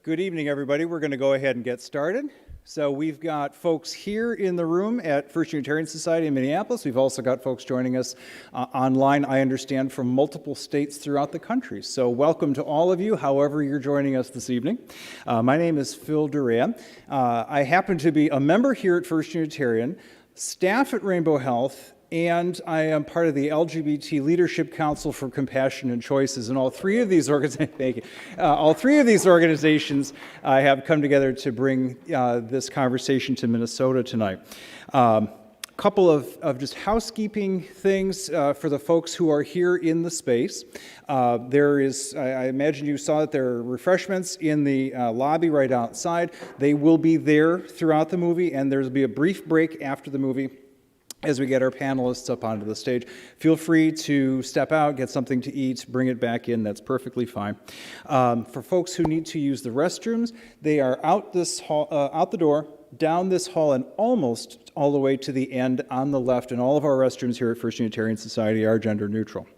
Good evening, everybody. We're going to go ahead and get started. So we've got folks here in the room at First Unitarian Society in Minneapolis. We've also got folks joining us online, I understand, from multiple states throughout the country. So welcome to all of you, however you're joining us this evening. My name is Phil Duran. I happen to be a member here at First Unitarian, staff at Rainbow Health, and I am part of the LGBT Leadership Council for Compassion and Choices. And all three of these organizations have come together to bring this conversation to Minnesota tonight. Couple of just housekeeping things for the folks who are here in the space. There is, I imagine you saw that there are refreshments in the lobby right outside. They will be there throughout the movie, and there'll be a brief break after the movie as we get our panelists up onto the stage. Feel free to step out, get something to eat, bring it back in. That's perfectly fine. For folks who need to use the restrooms, they are out this hall, out the door, down this hall, and almost all the way to the end on the left. And all of our restrooms here at First Unitarian Society are gender neutral.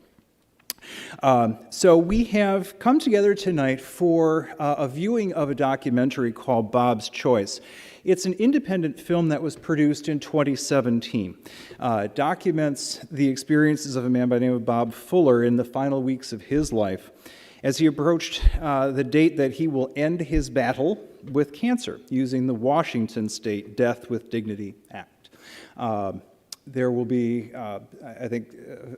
So we have come together tonight for a viewing of a documentary called Bob's Choice. It's an independent film that was produced in 2017. It documents the experiences of a man by the name of Bob Fuller in the final weeks of his life as he approached the date that he will end his battle with cancer using the Washington State Death with Dignity Act. There will be, I think,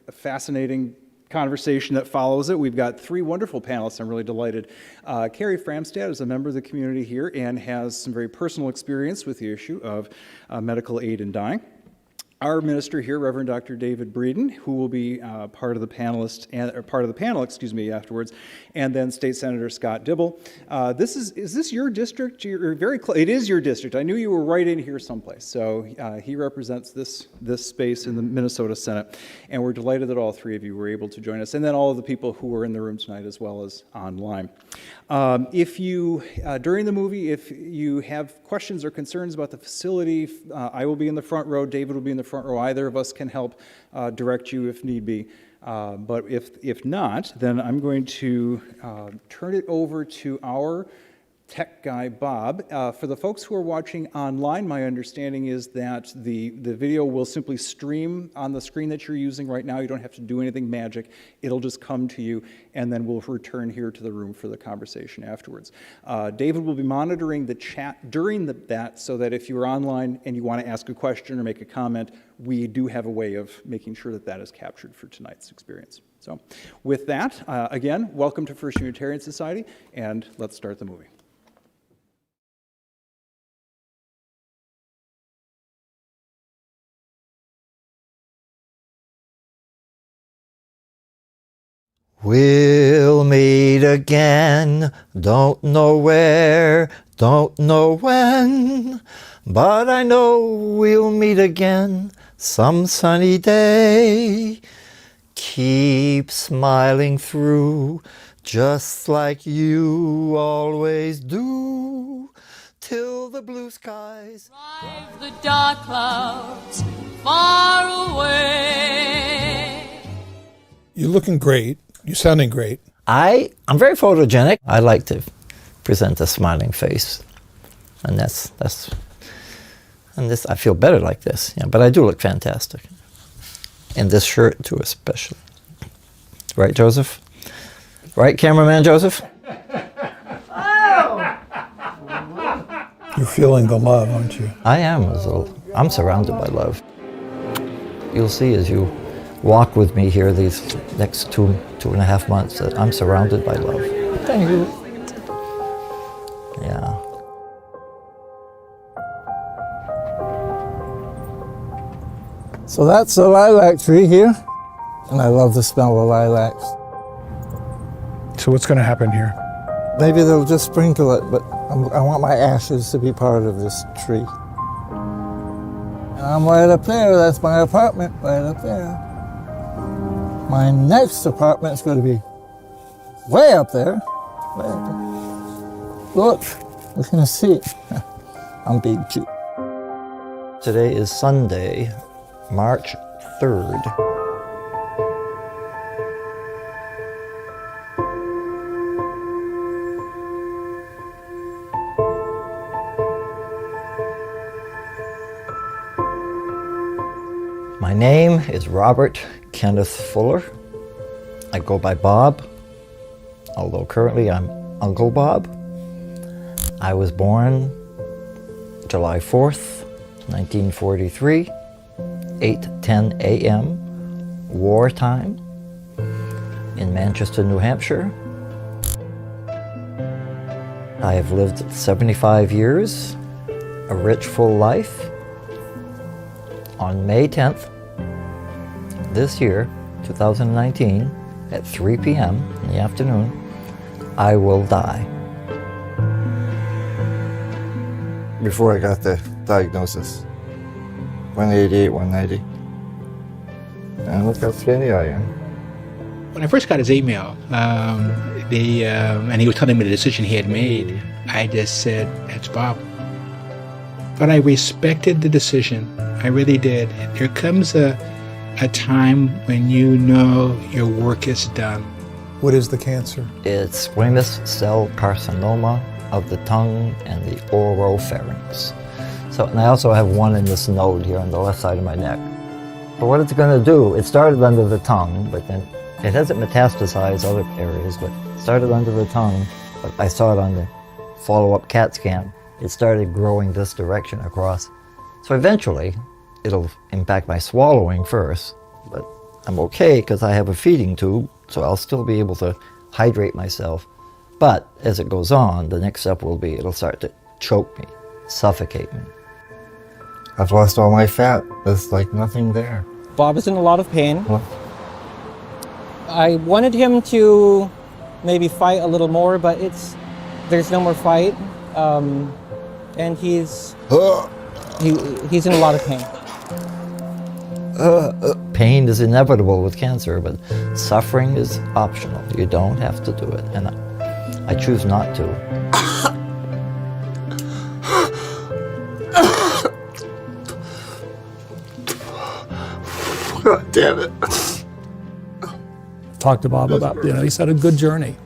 a fascinating conversation that follows it. We've got three wonderful panelists. I'm really delighted. Carrie Framsted is a member of the community here and has some very personal experience with the issue of medical aid in dying. Our minister here, Reverend Dr. David Breeden, who will be part of the panel afterwards, and then State Senator Scott Dibble. Is this your district? You're very close. It is your district. I knew you were right in here someplace. So he represents this space in the Minnesota Senate, and we're delighted that all three of you were able to join us, and then all of the people who were in the room tonight as well as online. If you, during the movie, if you have questions or concerns about the facility, I will be in the front row, David will be in the front row. Either of us can help direct you if need be. But if not, then I'm going to turn it over to our tech guy, Bob. For the folks who are watching online, my understanding is that the video will simply stream on the screen that you're using right now. You don't have to do anything magic. It'll just come to you, and then we'll return here to the room for the conversation afterwards. David will be monitoring the chat during that so that if you're online and you want to ask a question or make a comment, we do have a way of making sure that that is captured for tonight's experience. So with that, again, welcome to First Unitarian Society, and let's start the movie. We'll meet again, don't know where, don't know when, but I know we'll meet again some sunny day. Keep smiling through, just like you always do, till the blue skies drive the dark clouds far away. You're looking great. You're sounding great. I'm very photogenic. I like to present a smiling face, and that's I feel better like this. Yeah, but I do look fantastic in this shirt too, especially. Right, Joseph? Right, cameraman Joseph? You're feeling the love, aren't you? I am. I'm surrounded by love. You'll see as you walk with me here these next two and a half months that I'm surrounded by love. Thank you. Yeah. So that's the lilac tree here, and I love the smell of lilacs. So what's going to happen here? Maybe they'll just sprinkle it, but I want my ashes to be part of this tree. And I'm right up there, that's my apartment, right up there. My next apartment is going to be way up there. Way up there. Look, you can see it. I'm being cute. Today is Sunday, March 3rd. My name is Robert Kenneth Fuller. I go by Bob, although currently I'm Uncle Bob. I was born July 4th, 1943, 8:10 a.m., wartime, in Manchester, New Hampshire. I have lived 75 years, a rich, full life. On May 10th, this year, 2019, at 3 p.m. in the afternoon, I will die. Before I got the diagnosis, 188, 190. And look how skinny I am. When I first got his email, and he was telling me the decision he had made, I just said, "That's Bob." But I respected the decision. I really did. There comes a time when you know your work is done. What is the cancer? It's squamous cell carcinoma of the tongue and the oropharynx. So, and I also have one in this node here on the left side of my neck. But what it's going to do, it started under the tongue, but then it hasn't metastasized other areas, but it started under the tongue. But I saw it on the follow-up CAT scan. It started growing this direction across. So eventually, it'll impact my swallowing first, but I'm okay because I have a feeding tube, so I'll still be able to hydrate myself. But as it goes on, the next step will be it'll start to choke me, suffocate me. I've lost all my fat. There's like nothing there. Bob is in a lot of pain. What? I wanted him to maybe fight a little more, but there's no more fight, and he's in a lot of pain. Pain is inevitable with cancer, but suffering is optional. You don't have to do it, and I choose not to. God damn it. Talked to Bob about, he's had a good journey,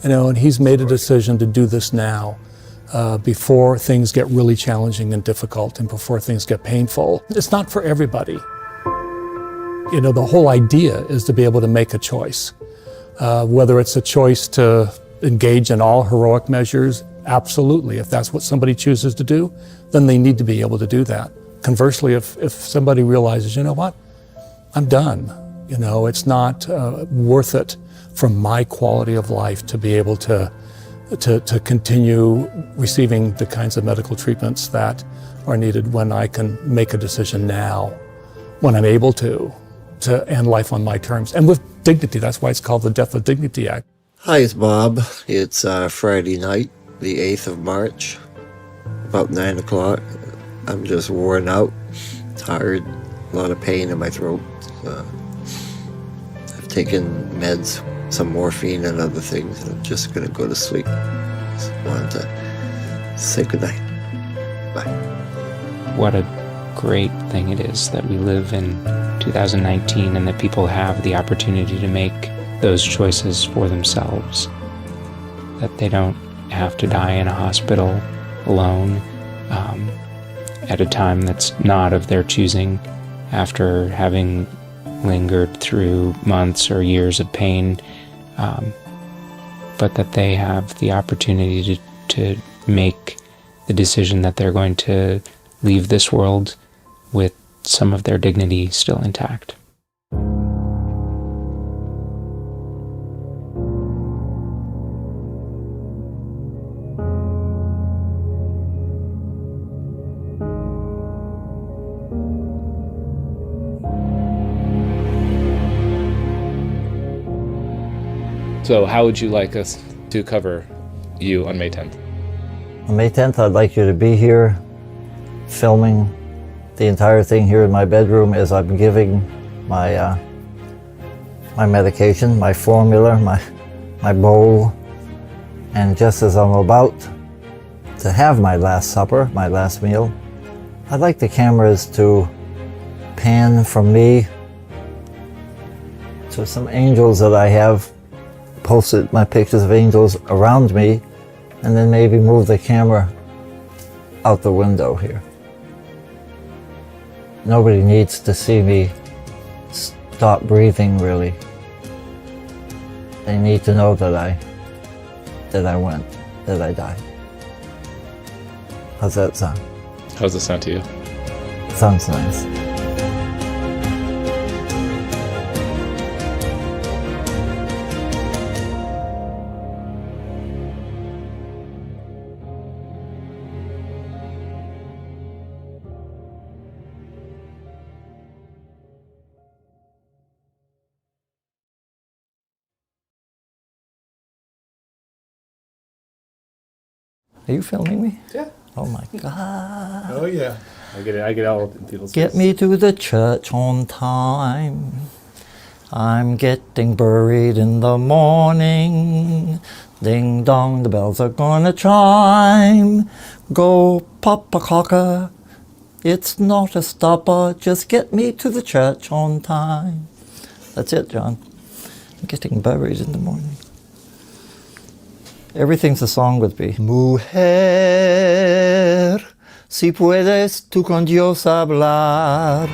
and he's made a decision to do this now, before things get really challenging and difficult and before things get painful. It's not for everybody. The whole idea is to be able to make a choice. Whether it's a choice to engage in all heroic measures, absolutely. If that's what somebody chooses to do, then they need to be able to do that. Conversely, if somebody realizes, you know what, I'm done. It's not worth it for my quality of life to be able to continue receiving the kinds of medical treatments that are needed when I can make a decision now, when I'm able to end life on my terms and with dignity. That's why it's called the Death with Dignity Act. Hi, it's Bob. It's Friday night, the 8th of March, about 9 o'clock. I'm just worn out, tired, a lot of pain in my throat. I've taken meds, some morphine and other things, and I'm just going to go to sleep. Just wanted to say goodnight. Bye. What a great thing it is that we live in 2019 and that people have the opportunity to make those choices for themselves. That they don't have to die in a hospital alone at a time that's not of their choosing, after having lingered through months or years of pain, but that they have the opportunity to make the decision that they're going to leave this world with some of their dignity still intact. So how would you like us to cover you on May 10th? On May 10th, I'd like you to be here filming the entire thing here in my bedroom as I'm giving my my medication, my formula, my bowl, and just as I'm about to have my last supper, my last meal, I'd like the cameras to pan from me to some angels that I have posted, my pictures of angels around me, and then maybe move the camera out the window here. Nobody needs to see me stop breathing, really. They need to know that I died. How's that sound? How's it sound to you? Sounds nice. Are you filming me? Yeah. Oh my God. Oh yeah. I get all in people's Get face. me to the church on time. I'm getting buried in the morning. Ding dong, the bells are gonna chime. Go Papa Cocker. It's not a stopper. Just get me to the church on time. That's it, John. I'm getting buried in the morning. Everything's a song with me. Mujer, si puedes tú con Dios hablar.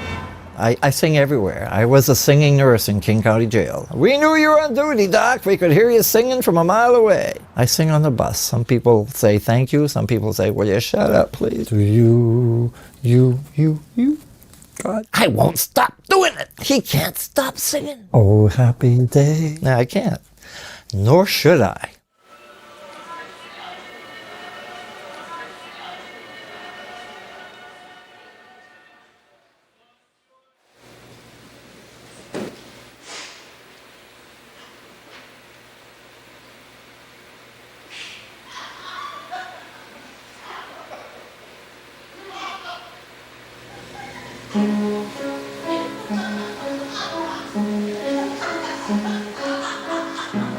I sing everywhere. I was a singing nurse in King County Jail. We knew you were on duty, Doc. We could hear you singing from a mile away. I sing on the bus. Some people say thank you. Some people say, will you shut up, please? To you. God, I won't stop doing it. He can't stop singing. Oh, happy day. No, I can't. Nor should I.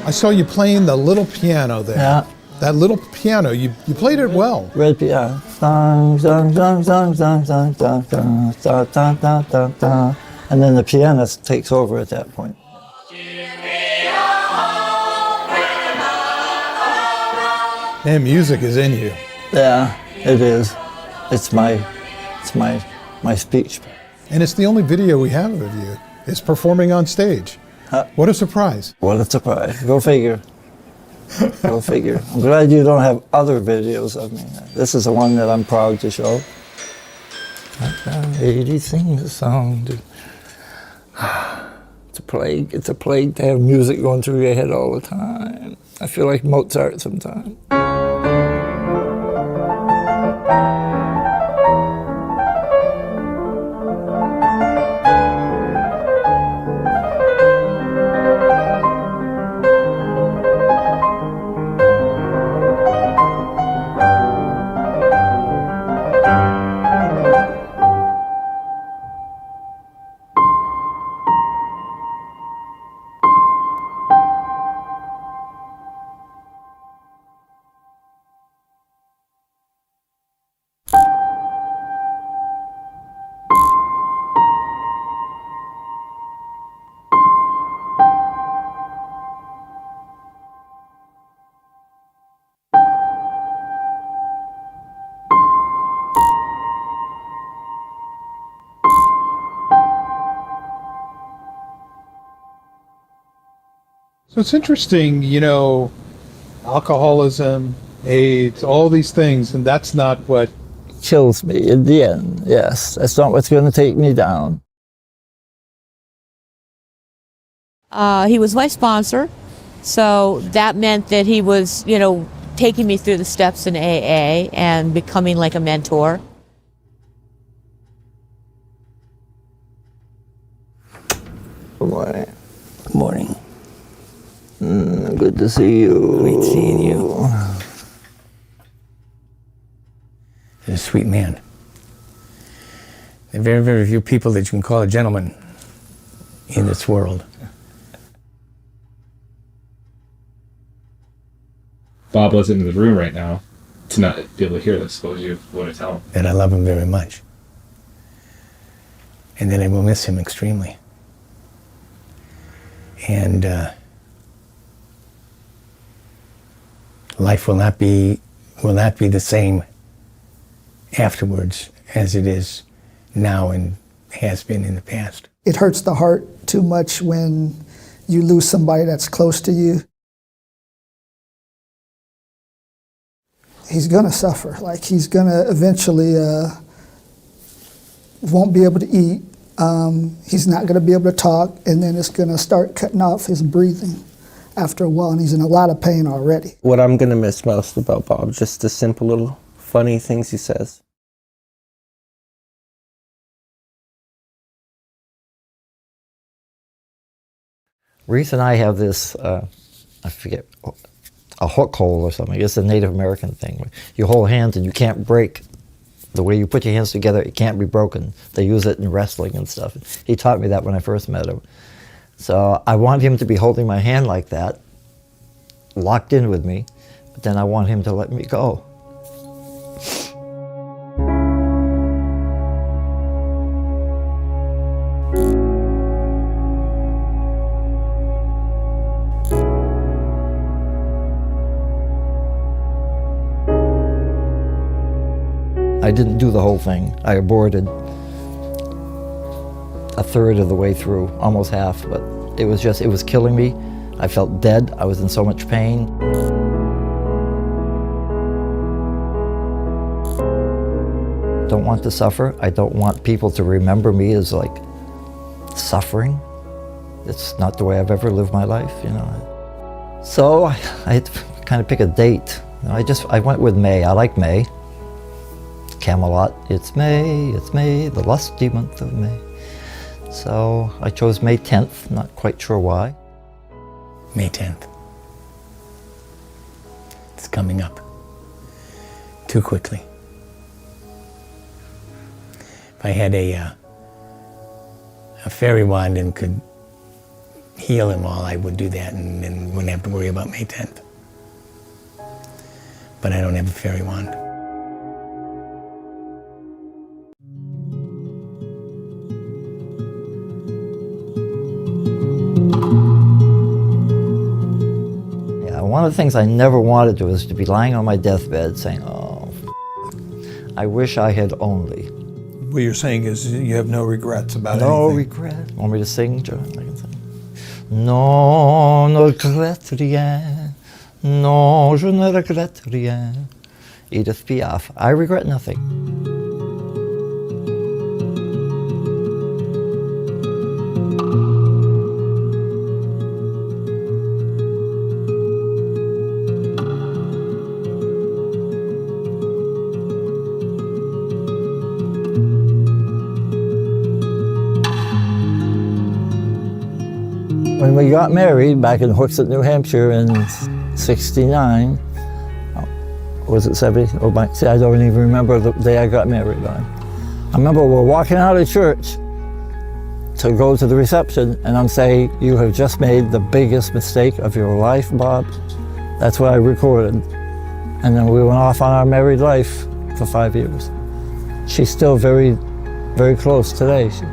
I saw you playing the little piano there. Yeah. That little piano, you played it well. Red piano. Song, song, song, song, song, song, song, song, song, song, song, song, song. And then the pianist takes over at that point. Man, music is in you. Yeah, it is. It's my speech. And it's the only video we have of you. It's performing on stage. What a surprise. What a surprise. Go figure. Go figure. I'm glad you don't have other videos of me. This is the one that I'm proud to show. Lady sings a song. It's a plague. It's a plague to have music going through your head all the time. I feel like Mozart sometimes. So it's interesting, you know, alcoholism, AIDS, all these things, and that's not what kills me in the end. Yes, that's not what's going to take me down. He was my sponsor, so that meant that he was, you know, taking me through the steps in AA and becoming like a mentor. Good morning. Good morning. Good to see you. Great seeing you. He's a sweet man. There are very, very few people that you can call a gentleman in this world. Bob wasn't in the room right now to not be able to hear this. What would you want to tell him? That I love him very much. And that I will miss him extremely. And life will not be the same afterwards as it is now and has been in the past. It hurts the heart too much when you lose somebody that's close to you. He's gonna suffer. Like, he's gonna eventually won't be able to eat. He's not gonna be able to talk, and then it's gonna start cutting off his breathing after a while, and he's in a lot of pain already. What I'm gonna miss most about Bob, just the simple little funny things he says. Reese and I have this, I forget, a hook hole or something. It's a Native American thing. You hold hands and you can't break. The way you put your hands together, it can't be broken. They use it in wrestling and stuff. He taught me that when I first met him. So I want him to be holding my hand like that, locked in with me, but then I want him to let me go. I didn't do the whole thing. I aborted a third of the way through, almost half, but it was killing me. I felt dead. I was in so much pain. Don't want to suffer. I don't want people to remember me as like suffering. It's not the way I've ever lived my life, you know. So I had to kind of pick a date. I went with May. I like May. Camelot, it's May, the lusty month of May. So I chose May 10th, not quite sure why. May 10th. It's coming up. Too quickly. If I had a fairy wand and could heal them all, I would do that and wouldn't have to worry about May 10th. But I don't have a fairy wand. One of the things I never wanted to was to be lying on my deathbed saying, oh, I wish I had only. What you're saying is you have no regrets about anything? No regret. Want me to sing, John? I can sing. Non, ne regrette rien. Non, je ne regrette rien. Edith Piaf. I regret nothing. When we got married back in Hooksett, New Hampshire in '69, was it 70? See, I don't even remember the day I got married on. I remember we're walking out of church to go to the reception, and I'm saying, you have just made the biggest mistake of your life, Bob. That's what I recorded. And then we went off on our married life for 5 years. She's still very, very close today. She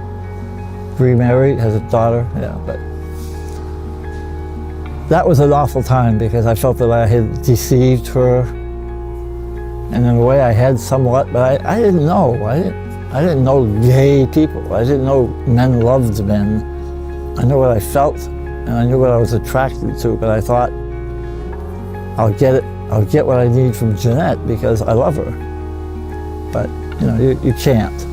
remarried, has a daughter, yeah, but that was an awful time because I felt that I had deceived her, and in a way I had somewhat, but I didn't know. I didn't know gay people. I didn't know men loved men. I knew what I felt, and I knew what I was attracted to, but I thought, I'll get what I need from Jeanette because I love her. But, you know, you can't.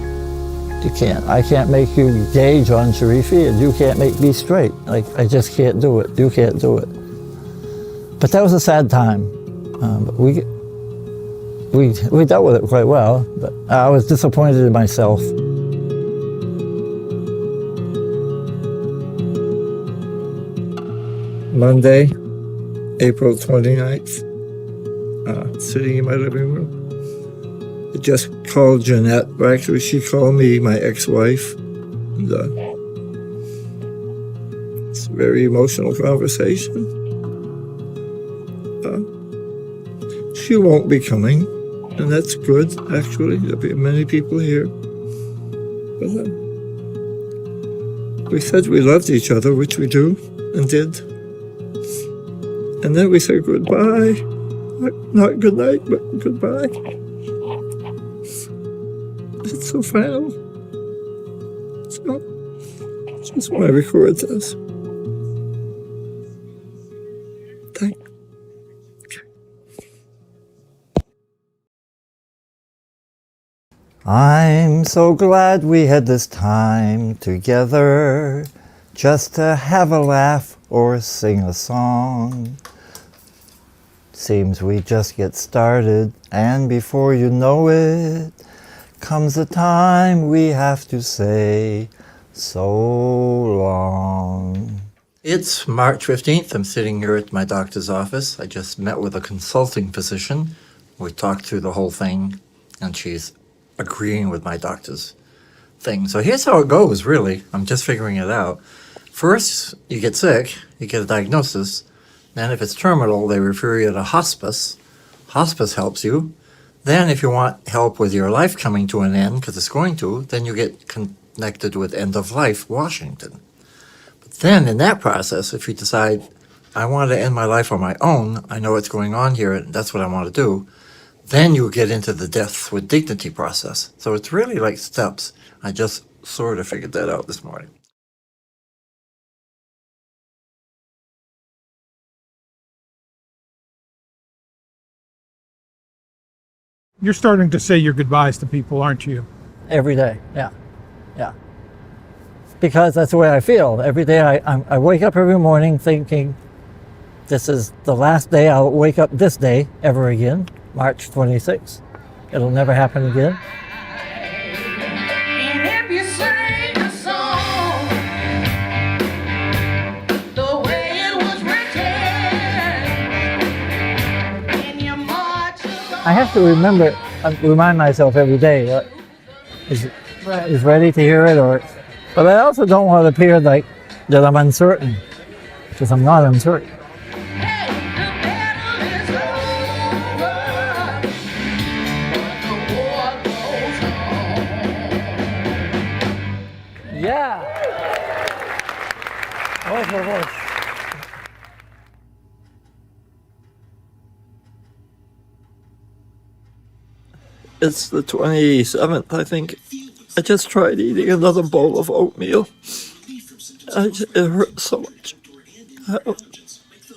You can't. I can't make you gay, John Sharifi, and you can't make me straight. Like, I just can't do it. You can't do it. But that was a sad time. But we dealt with it quite well, but I was disappointed in myself. Monday, April 29th, sitting in my living room. I just called Jeanette, but actually she called me, my ex-wife. And, it's a very emotional conversation. She won't be coming, and that's good, actually. There'll be many people here. But we said we loved each other, which we do, and did. And then we said goodbye. Not good night, but goodbye. It's so final. So just want to record this. Thank I'm so glad we had this time together, just to have a laugh or sing a song. Seems we just get started, and before you know it, comes the time we have to say so long. It's March 15th. I'm sitting here at my doctor's office. I just met with a consulting physician. We talked through the whole thing, and she's agreeing with my doctor's thing. So here's how it goes, really. I'm just figuring it out. First, you get sick, you get a diagnosis. Then if it's terminal, they refer you to hospice. Hospice helps you. Then if you want help with your life coming to an end, because it's going to, then you get connected with End of Life Washington. But then in that process, if you decide, I want to end my life on my own, I know what's going on here, and that's what I want to do, then you get into the death with dignity process. So it's really like steps. I just sort of figured that out this morning. You're starting to say your goodbyes to people, aren't you? Every day, yeah. Because that's the way I feel. Every day I wake up every morning thinking, this is the last day I'll wake up this day ever again, March 26th. It'll never happen again. I have to remind myself every day, is ready to hear it, but I also don't want to appear like that I'm uncertain, because I'm not uncertain. Yeah. Voice. It's the 27th, I think. I just tried eating another bowl of oatmeal. It hurts so much. I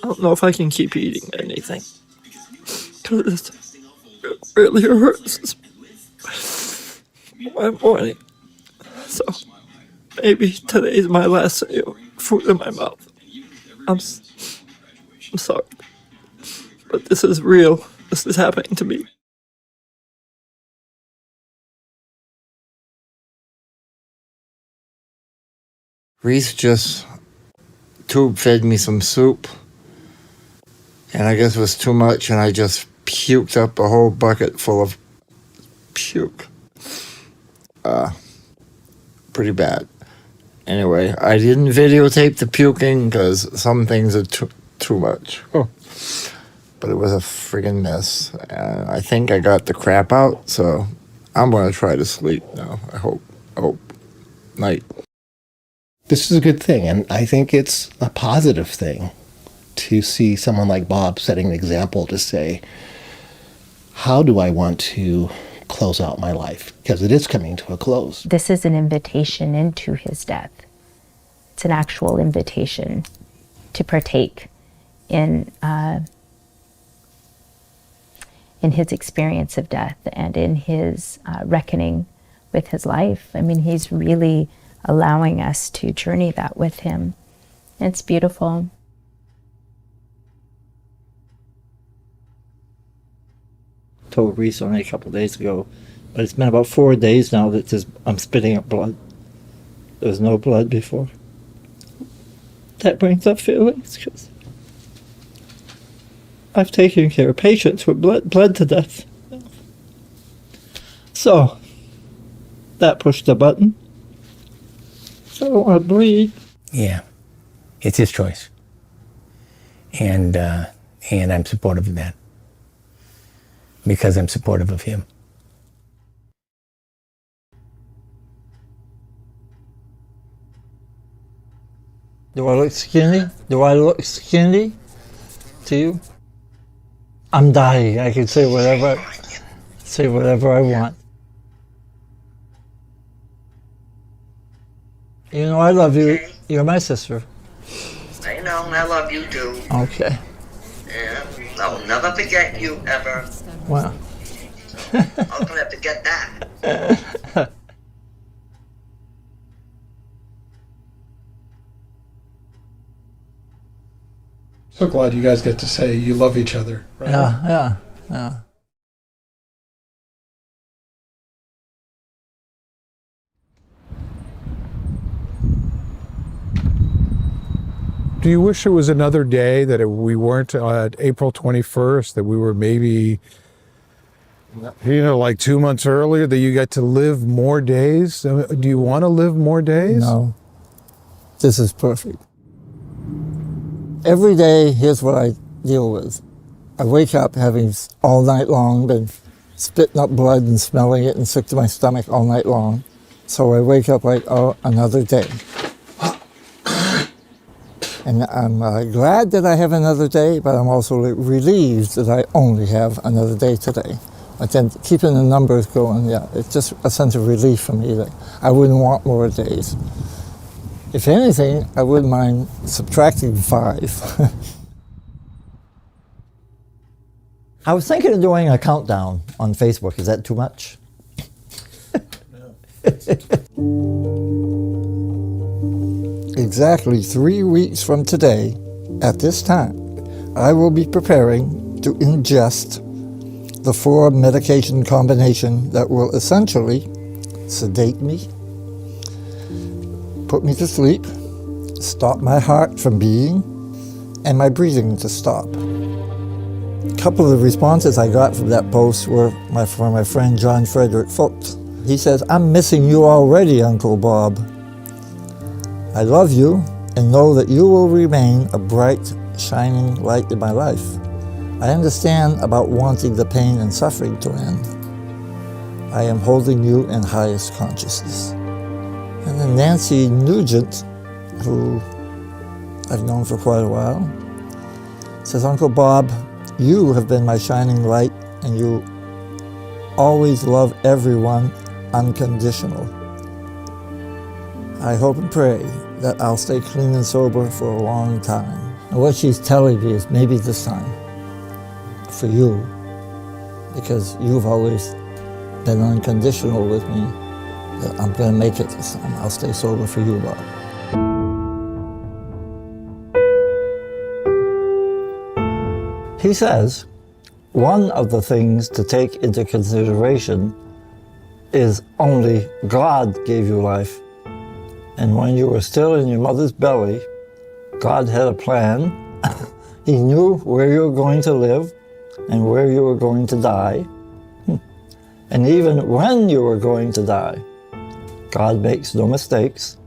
don't know if I can keep eating anything, because it really hurts my morning. So maybe today's my last day of food in my mouth. I'm sorry, but this is real. This is happening to me. Reese just tube fed me some soup, and I guess it was too much, and I just puked up a whole bucket full of puke. Pretty bad. Anyway, I didn't videotape the puking because some things are too much. But it was a friggin' mess. I think I got the crap out, so I'm gonna try to sleep now. I hope. Night. This is a good thing, and I think it's a positive thing to see someone like Bob setting an example to say, how do I want to close out my life? Because it is coming to a close. This is an invitation into his death. It's an actual invitation to partake in his experience of death and in his reckoning with his life. I mean, he's really allowing us to journey that with him. It's beautiful. Told Reese only a couple of days ago, but it's been about 4 days now that I'm spitting up blood. There was no blood before. That brings up feelings, because I've taken care of patients with bled to death. So, that pushed the button. I don't want to bleed. Yeah, it's his choice, and I'm supportive of that because I'm supportive of him. Do I look skinny? Do I look skinny to you? I'm dying. I can say whatever I want. You know I love you. You're my sister. I know, I love you too. Okay. Yeah, I'll never forget you ever. Well. How can I forget that? So glad you guys get to say you love each other, right? Yeah. Do you wish it was another day, that we weren't at April 21st, that we were maybe, like 2 months earlier, that you get to live more days? Do you want to live more days? No. This is perfect. Every day, here's what I deal with. I wake up having all night long been spitting up blood and smelling it and sick to my stomach all night long. So I wake up like, oh, another day. And I'm glad that I have another day, but I'm also relieved that I only have another day today. But then keeping the numbers going, yeah, it's just a sense of relief for me that I wouldn't want more days. If anything, I wouldn't mind subtracting 5. I was thinking of doing a countdown on Facebook. Is that too much? Exactly 3 weeks from today, at this time, I will be preparing to ingest the 4 medication combination that will essentially sedate me, put me to sleep, stop my heart from beating, and my breathing to stop. A couple of responses I got from that post were from my friend John Frederick Vogt. He says, "I'm missing you already, Uncle Bob. I love you and know that you will remain a bright, shining light in my life. I understand about wanting the pain and suffering to end. I am holding you in highest consciousness." And then Nancy Nugent, who I've known for quite a while, says, "Uncle Bob, you have been my shining light and you always love everyone unconditional. I hope and pray that I'll stay clean and sober for a long time." And what she's telling me is maybe this time, for you, because you've always been unconditional with me, that I'm going to make it this time. I'll stay sober for you, Bob. He says, one of the things to take into consideration is only God gave you life. And when you were still in your mother's belly, God had a plan. He knew where you were going to live and where you were going to die. And even when you were going to die, God makes no mistakes.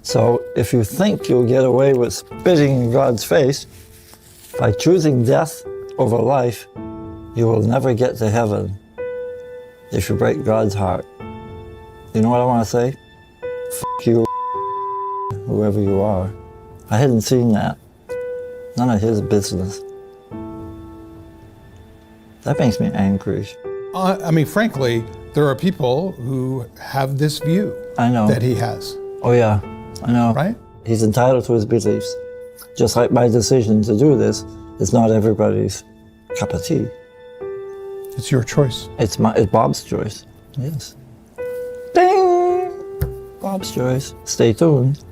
So if you think you'll get away with spitting in God's face, by choosing death over life, you will never get to heaven if you break God's heart. You know what I want to say? F you, whoever you are. I hadn't seen that. None of his business. That makes me angry. Frankly, there are people who have this view I know. that he has. Oh yeah, I know. Right? He's entitled to his beliefs. Just like my decision to do this is not everybody's cup of tea. It's your choice. It's Bob's choice. Yes. Ding! Bob's choice. Stay tuned.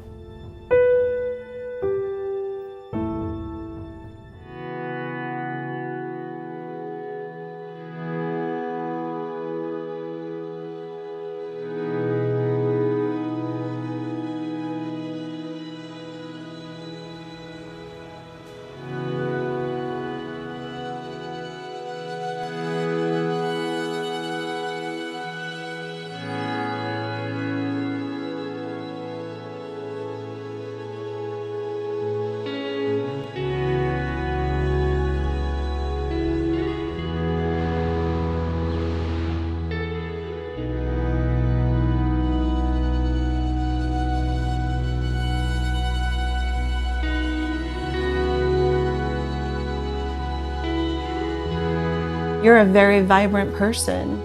You're a very vibrant person.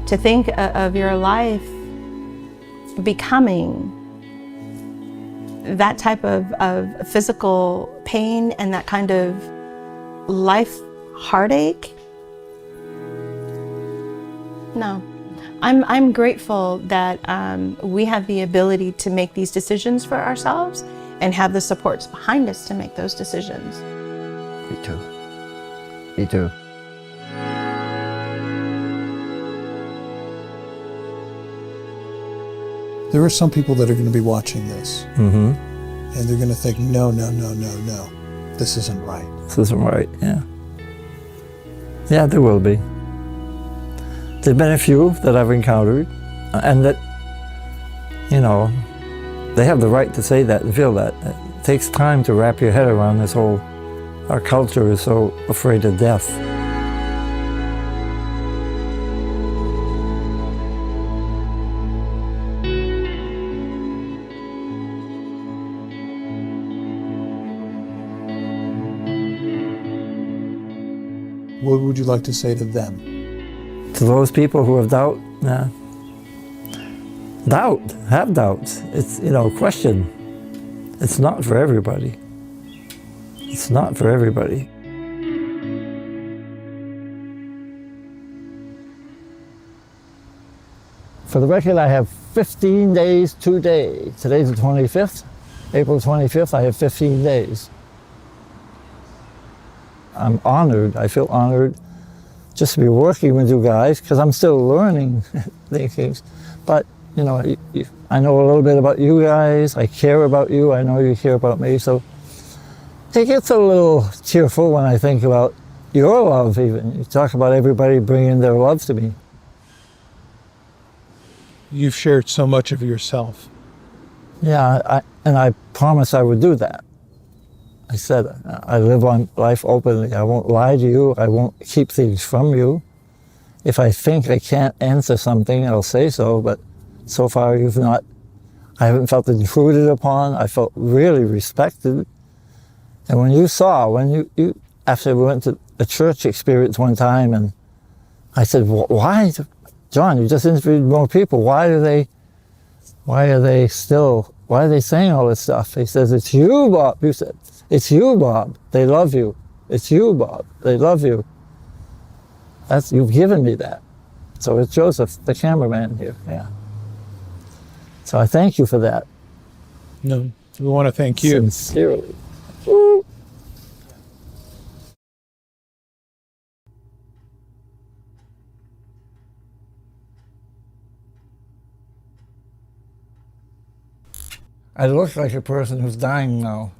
To think of your life becoming that type of physical pain and that kind of life heartache. No. I'm grateful that we have the ability to make these decisions for ourselves and have the supports behind us to make those decisions. Me too. Me too. There are some people that are going to be watching this, Mm-hmm. and they're going to think, no, this isn't right. This isn't right, yeah. Yeah, there will be. There've been a few that I've encountered, and that, you know, they have the right to say that and feel that. It takes time to wrap your head around this whole, our culture is so afraid of death. What would you like to say to them? To those people who have doubt, have doubts. It's, you know, question. It's not for everybody. It's not for everybody. For the record, I have 15 days today. Today's the 25th. April 25th, I have 15 days. I'm honored, I feel honored just to be working with you guys, because I'm still learning these things. But, you know, I know a little bit about you guys, I care about you, I know you care about me, so it gets a little cheerful when I think about your love even. You talk about everybody bringing their love to me. You've shared so much of yourself. Yeah, and I promised I would do that. I said, I live on life openly. I won't lie to you. I won't keep things from you. If I think I can't answer something, I'll say so, but so far I haven't felt intruded upon. I felt really respected. And when you after we went to a church experience one time, and I said, why, John, you just interviewed more people. Why are they saying all this stuff? He says, it's you, Bob. You said, it's you, Bob. They love you. It's you, Bob. They love you. You've given me that. So it's Joseph, the cameraman here. Yeah. So I thank you for that. No, we want to thank you. Sincerely. I look like a person who's dying now.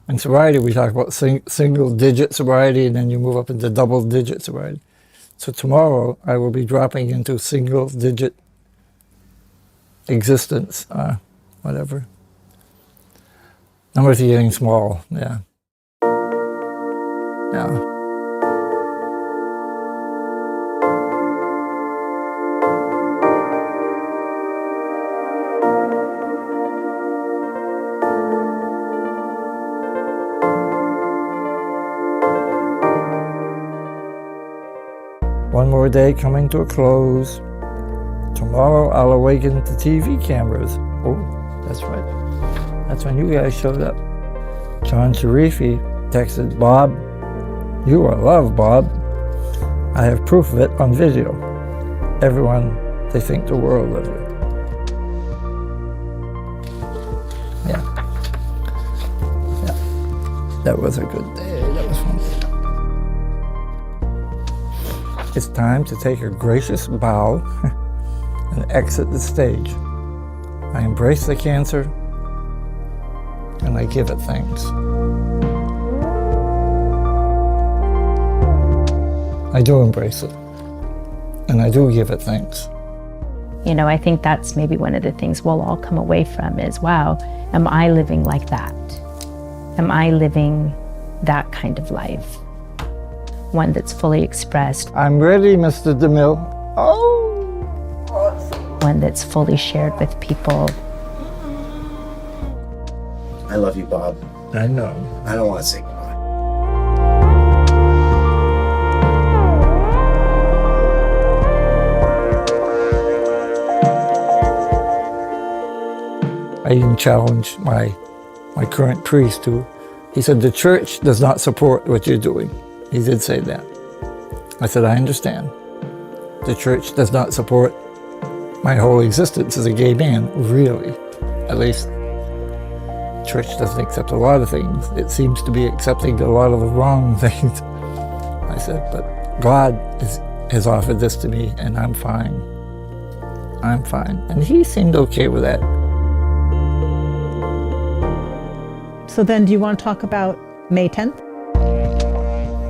In sobriety, we talk about single-digit sobriety, and then you move up into double-digit sobriety. So tomorrow, I will be dropping into single-digit existence, whatever. Numbers are getting small, yeah. Yeah. One more day coming to a close. Tomorrow I'll awaken to TV cameras. Oh, that's right. That's when you guys showed up. John Sharifi texted, Bob, you are loved, Bob. I have proof of it on video. Everyone, they think the world of you. Yeah. That was a good day. That was fun. It's time to take a gracious bow and exit the stage. I embrace the cancer and I give it thanks. I do embrace it and I do give it thanks. You know, I think that's maybe one of the things we'll all come away from is, wow, am I living like that? Am I living that kind of life? One that's fully expressed. I'm ready, Mr. DeMille. Oh! One that's fully shared with people. I love you, Bob. I know. I don't want to say goodbye. I even challenged my current priest who, he said, the church does not support what you're doing. He did say that. I said, I understand. The church does not support my whole existence as a gay man, really. At least, church doesn't accept a lot of things. It seems to be accepting a lot of the wrong things. I said, but God has offered this to me, and I'm fine. I'm fine. And he seemed okay with that. So then, do you want to talk about May 10th?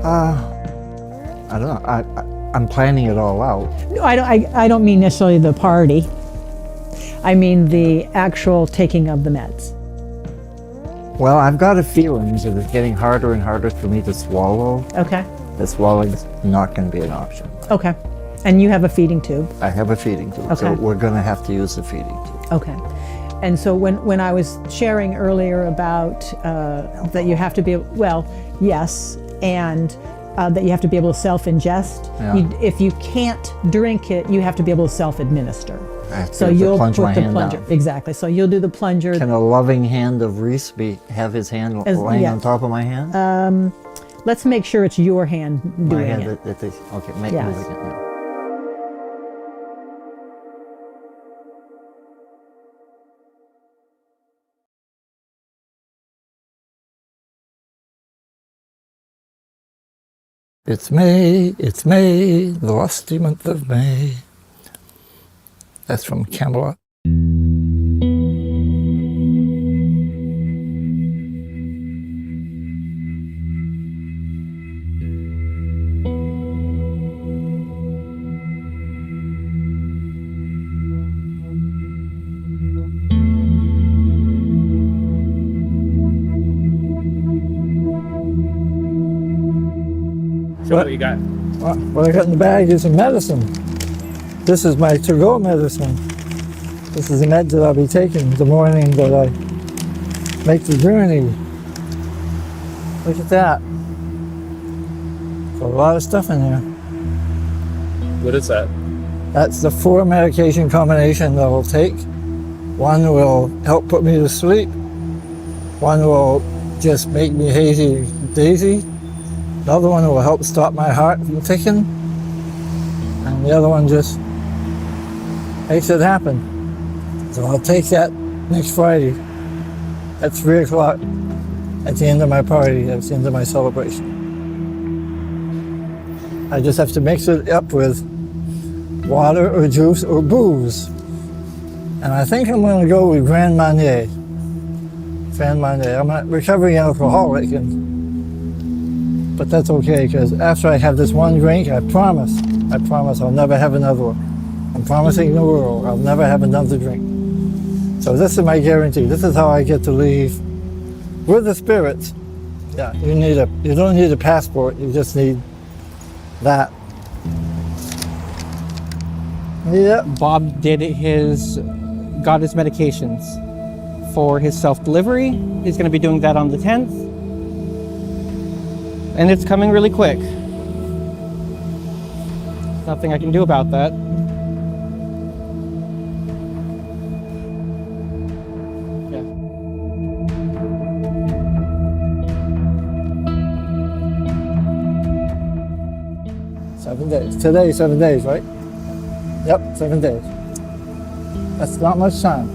I don't know. I'm planning it all out. No, I don't mean necessarily the party. I mean the actual taking of the meds. Well, I've got a feeling that it's getting harder and harder for me to swallow. Okay. That swallowing's not going to be an option. Okay. And you have a feeding tube. I have a feeding tube, so Okay. we're going to have to use the feeding tube. Okay. And so when I was sharing earlier about that you have to be, well, yes, and that you have to be able to self-ingest. Yeah. If you can't drink it, you have to be able to self-administer. I have to So be able to you'll plunge put my the hand plunger. down. Exactly. So you'll do the plunger. Can a loving hand of Reese have his hand laying yeah. on top of my hand? Let's make sure it's your hand My doing hand it. that is, okay, make Yes. moving it now. It's May, the lusty month of May. That's from Camelot. So what you got? What I got in the bag is some medicine. This is my to-go medicine. This is the meds that I'll be taking the morning that I make the journey. Look at that. There's a lot of stuff in here. What is that? That's the 4 medication combination that I'll take. One will help put me to sleep. One will just make me hazy daisy. Another one will help stop my heart from ticking. And the other one just makes it happen. So I'll take that next Friday at 3 o'clock at the end of my party, at the end of my celebration. I just have to mix it up with water or juice or booze. And I think I'm going to go with Grand Marnier. Grand Marnier. I'm a recovering alcoholic, but that's okay, because after I have this one drink, I promise I'll never have another one. I'm promising the world I'll never have another drink. So this is my guarantee. This is how I get to leave with the spirits. Yeah, you don't need a passport, you just need that. Yeah. Bob got his medications for his self-delivery. He's going to be doing that on the 10th. And it's coming really quick. Nothing I can do about that. Yeah. Seven days. Today, 7 days, right? Yep, 7 days. That's not much time.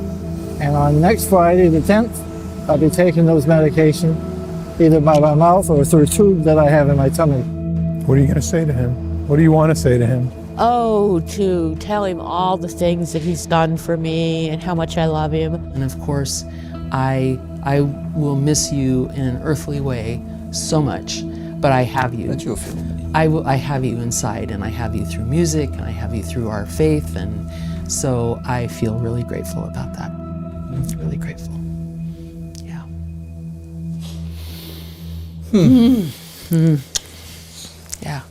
And on next Friday, the 10th, I'll be taking those medications either by my mouth or through a tube that I have in my tummy. What are you going to say to him? What do you want to say to him? Oh, to tell him all the things that he's done for me and how much I love him. And of course, I will miss you in an earthly way so much, but I have you. But you'll feel me. I have you inside, and I have you through music, and I have you through our faith, and so I feel really grateful about that. Really grateful. Yeah. Yeah.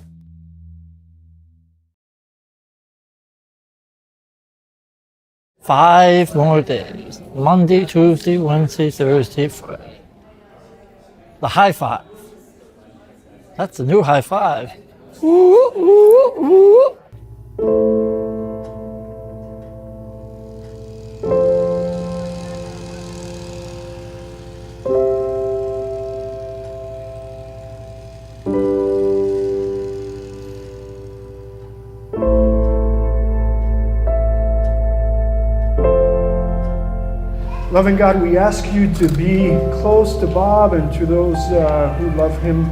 Five more days. Monday, Tuesday, Wednesday, Thursday, Friday. The high five. That's the new high five. Ooh, ooh, ooh. Loving God, we ask you to be close to Bob and to those who love him.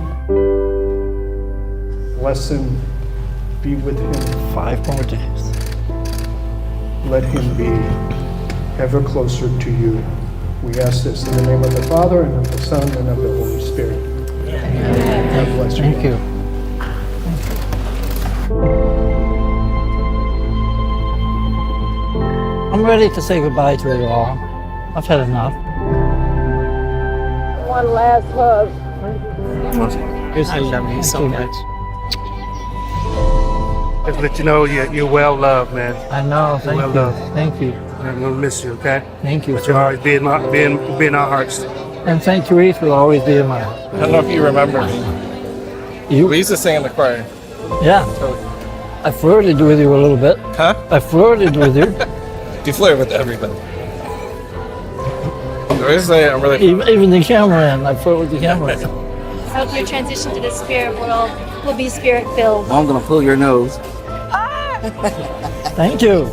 Bless him, be with him. 5 more days. Let him be ever closer to you. We ask this in the name of the Father, and of the Son, and of the Holy Spirit. Amen. God bless you. Thank you. I'm ready to say goodbye to you all. I've had enough. One last hug. I love you so much. Just let you know you're well loved, man. I know. Thank well you. loved. Thank you. I'm gonna miss you, okay? Thank you. But you'll always be in our hearts. And St. Therese will always be in my heart. I don't know if you remember. You? We used to sing in the choir. Yeah. I flirted with you a little bit. Huh? I flirted with you. You flirt with everybody. I always say I'm really. Even the cameraman. I flirt with the cameraman. I hope your transition to the spirit world will be spirit-filled. I'm gonna pull your nose. Thank you.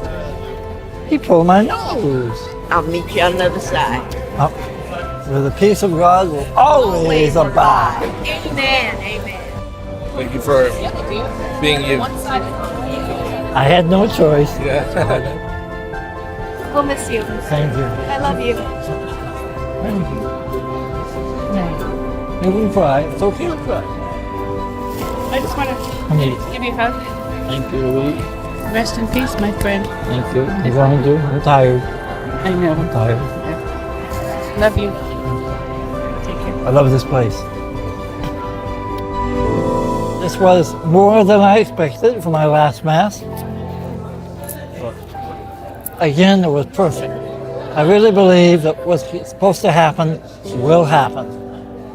He pulled my nose. I'll meet you on the other side. Where the peace of God will always abide. Amen. Amen. Thank you for being you. I had no choice. Yeah. We'll miss you. Thank you. I love you. Thank you. You can cry. It's okay to cry. I just want to give you a hug. Thank you. Rest in peace, my friend. Thank you. You want to? I'm tired. I know. I'm tired. Love you. Take care. I love this place. This was more than I expected for my last Mass. Again, it was perfect. I really believe that what's supposed to happen will happen.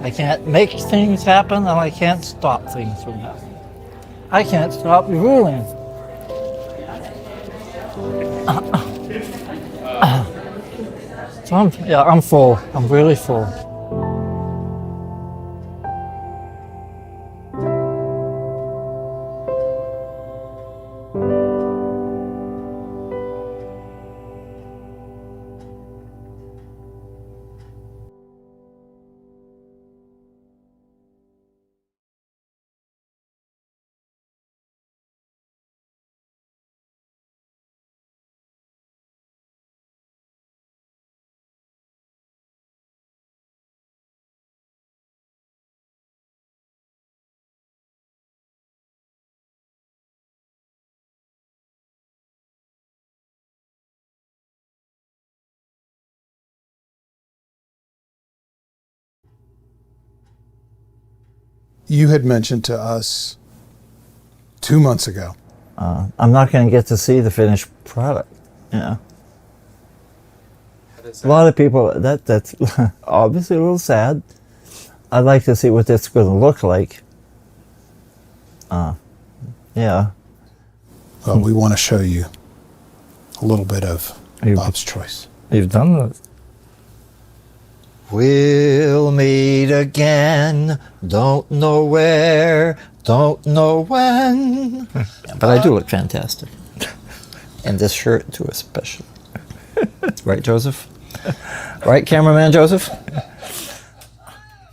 I can't make things happen, and I can't stop things from happening. I can't stop ruling. So I'm full. I'm really full. You had mentioned to us 2 months ago. I'm not going to get to see the finished product. Yeah. A lot of people, that's obviously a little sad. I'd like to see what that's going to look like. Yeah. Well, we want to show you a little bit of Bob's choice. You've done this. We'll meet again, don't know where, don't know when. But I do look fantastic. And this shirt too, especially. Right, Joseph? Right, cameraman Joseph?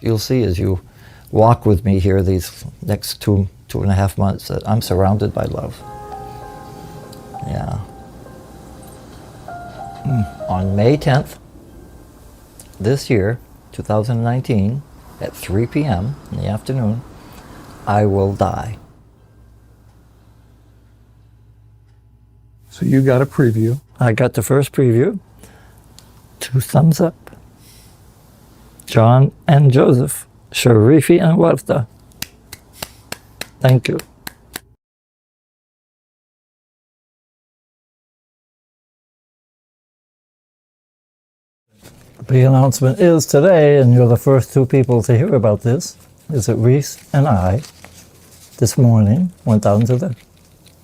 You'll see as you walk with me here these next 2.5 months that I'm surrounded by love. Yeah. On May 10th, this year, 2019, at 3 p.m. in the afternoon, I will die. So you got a preview. I got the first preview. 2 thumbs up. John and Joseph, Sharifi and Warta. Thank you. The big announcement is today, and you're the first 2 people to hear about this, is that Reese and I, this morning, went down to the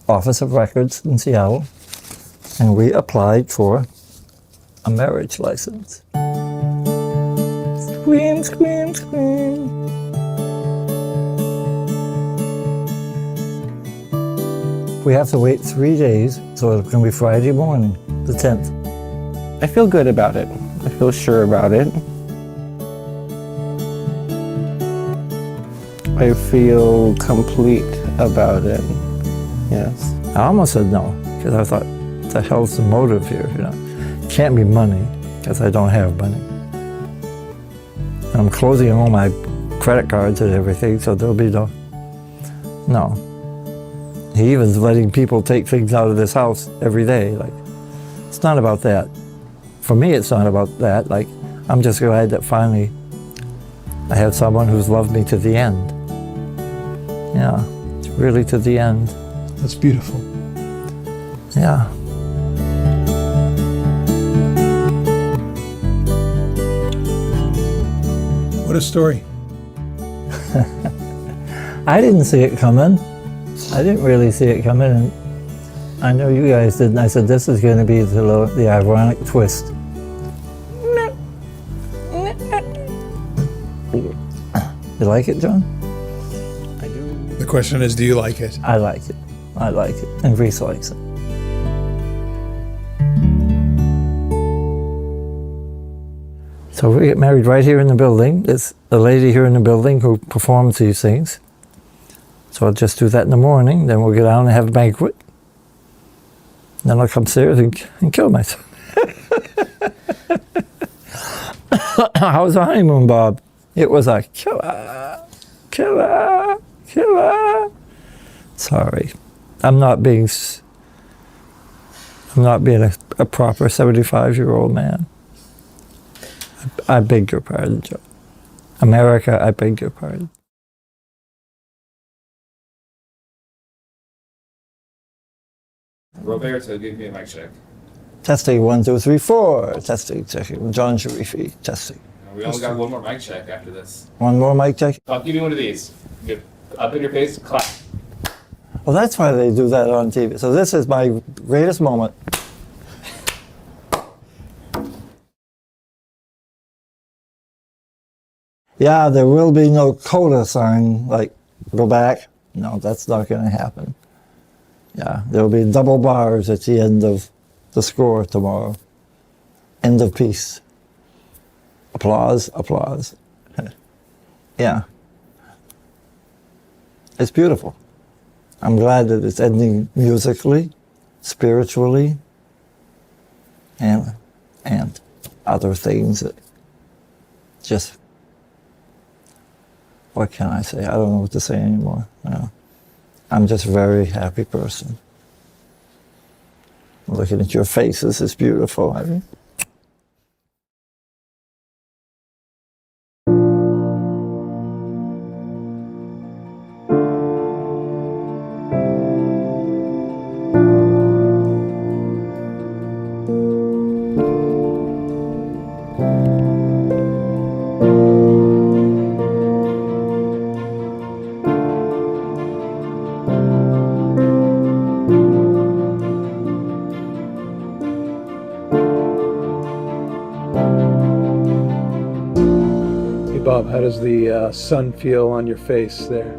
Office of Records in Seattle, and we applied for a marriage license. Scream, scream, scream. We have to wait 3 days, so it's going to be Friday morning, the 10th. I feel good about it. I feel feel sure about it. I feel complete about it. Yes. I almost said no, because I thought, what the hell's the motive here? You know, it can't be money, because I don't have money. And I'm closing all my credit cards and everything, so there'll be no. He even's letting people take things out of this house every day. Like, it's not about that. For me, it's not about that. Like, I'm just glad that finally I have someone who's loved me to the end. Yeah, it's really to the end. That's beautiful. Yeah. What a story. I didn't see it coming. I didn't really see it coming, and I know you guys didn't. I said, this is going to be the ironic twist. You like it, John? I do. The question is, do you like it? I like it. I like it. And Reese likes it. So we get married right here in the building. There's a lady here in the building who performs these things. So I'll just do that in the morning, then we'll get out and have a banquet. Then I'll come upstairs and kill myself. How was the honeymoon, Bob? It was a killer. Sorry. I'm not being a proper 75-year-old man. I beg your pardon, Joe. America, I beg your pardon. Roberto, give me a mic check. Testing 1, 2, 3, 4. Testing, checking. John Sharifi, testing. We only got one more mic check after this. One more mic check? I'll give you one of these. Good. Up in your face, clap. Well, that's why they do that on TV. So this is my greatest moment. Yeah, there will be no coda sign, like, go back. No, that's not going to happen. Yeah, there will be double bars at the end of the score tomorrow. End of piece. Applause, applause. Yeah. It's beautiful. I'm glad that it's ending musically, spiritually, and other things that just, what can I say? I don't know what to say anymore. No. I'm just a very happy person. Looking at your faces is beautiful. I mean, Bob, how does the sun feel on your face there?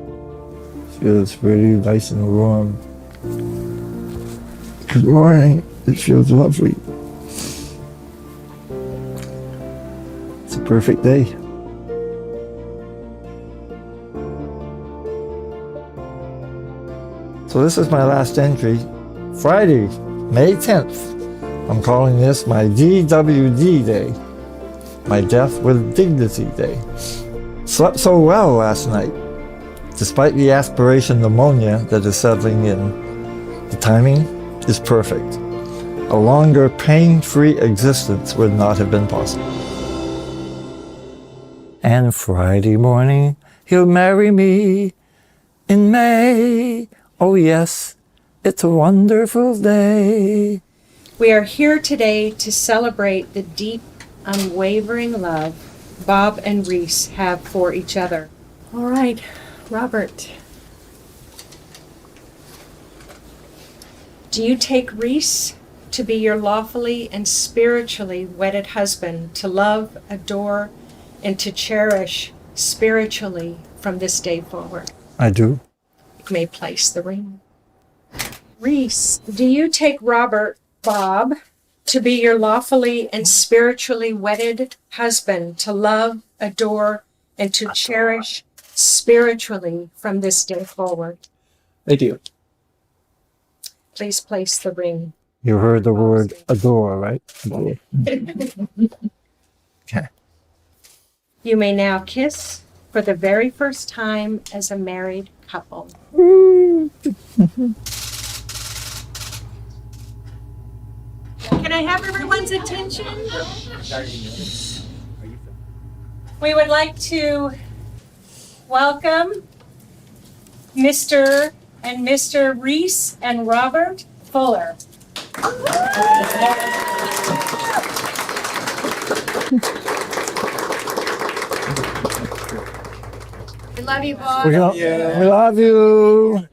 feels really nice and warm. Good morning. It feels lovely. It's a perfect day. So this is my last entry. Friday, May 10th. I'm calling this my DWD Day. My Death with Dignity Day. Slept so well last night, despite the aspiration pneumonia that is settling in. The timing is perfect. A longer pain-free existence would not have been possible. And Friday morning, he'll marry me in May. Oh yes, it's a wonderful day. We are here today to celebrate the deep, unwavering love Bob and Reese have for each other. All right, Robert. Do you take Reese to be your lawfully and spiritually wedded husband, to love, adore, and to cherish spiritually from this day forward? I do. You may place the ring. Reese, do you take Robert, Bob, to be your lawfully and spiritually wedded husband, to love, adore, and to cherish spiritually from this day forward. I do. Please place the ring. You heard the word adore, right? Adore. Okay. You may now kiss for the very first time as a married couple. Can I have everyone's attention? We would like to welcome Mr. and Mr. Reese and Robert Fuller. We love you, Bob. We love you.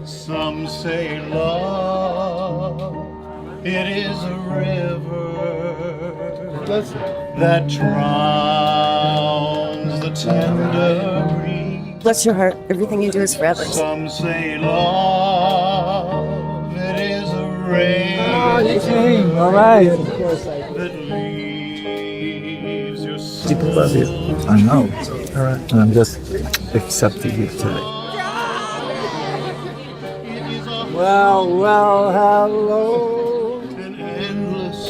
Some say love, it is a river that drowns the tender reed. Bless your heart. Everything you do is forever. Some say love, it is a rain. All right. That leaves your People love you. I know. All right. And I'm just accepting you today. Well, hello. An endless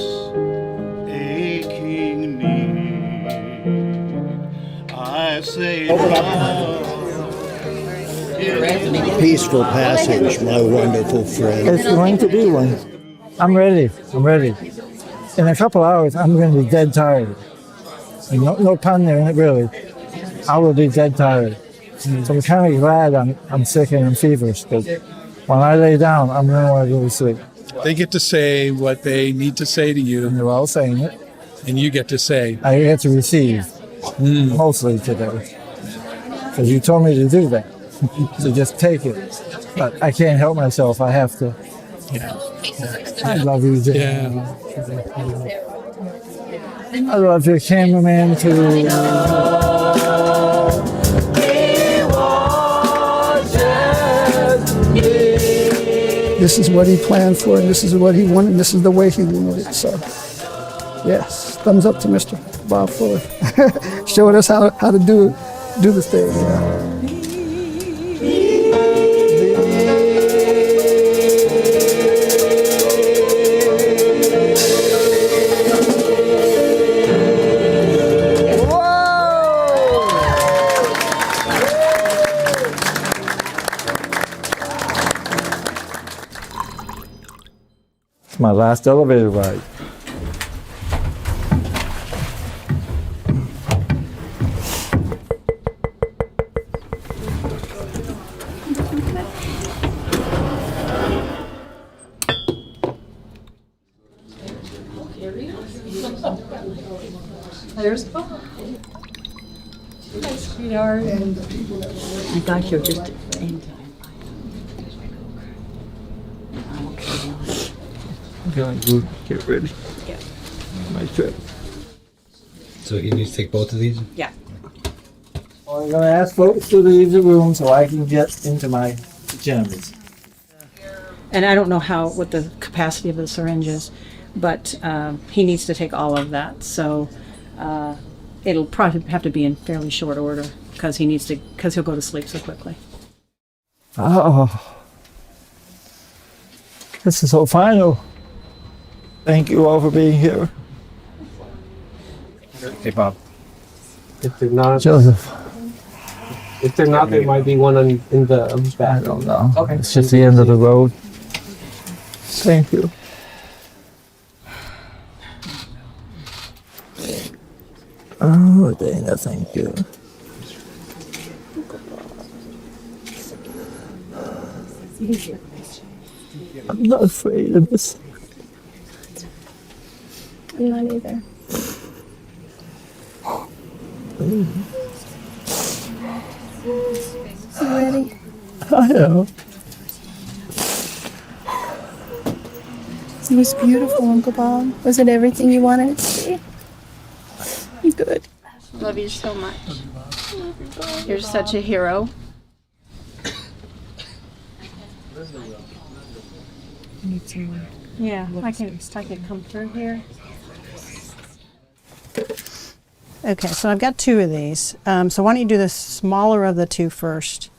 aching need. I say Peaceful passage, my wonderful friend. It's going to be one. I'm ready. In a couple hours, I'm going to be dead tired. And no pun there, really. I will be dead tired. So I'm kind of glad I'm sick and I'm feverish, because when I lay down, I'm going to want to go to sleep. They get to say what they need to say to you. And they're all saying it. And you get to say. I get to receive, mostly today. Because you told me to do that. So just take it. But I can't help myself. I have to. Yeah. I love you, Jay. Yeah. I love your cameraman, too. This is what he planned for, and this is what he wanted, and this is the way he wanted it. So, yes, thumbs up to Mr. Bob Fuller, showing us how to do this thing. Yeah. My last elevator ride. There's Bob. Hi, sweetheart. I thought you were just in time. Going to get ready. Yeah. My trip. So you need to take both of these? Yeah. Well, I'm going to ask folks to leave the room so I can get into my pajamas. And I don't know what the capacity of the syringe is, but he needs to take all of that. So it'll probably have to be in fairly short order because he'll go to sleep so quickly. Oh, this is so final. Thank you all for being here. Hey, Bob. If they're not, Joseph. If they're not, there might be one in the back. I don't know. Okay. It's just the end of the road. Thank you. Oh, Dana, thank you. I'm not afraid of this. I'm not either. You ready? I am. It was beautiful, Uncle Bob. Was it everything you wanted it to be? Good. Love you so much. You're such a hero. Need some more. Yeah, I can come through here. Okay, so I've got two of these. So why don't you do the smaller of the two first,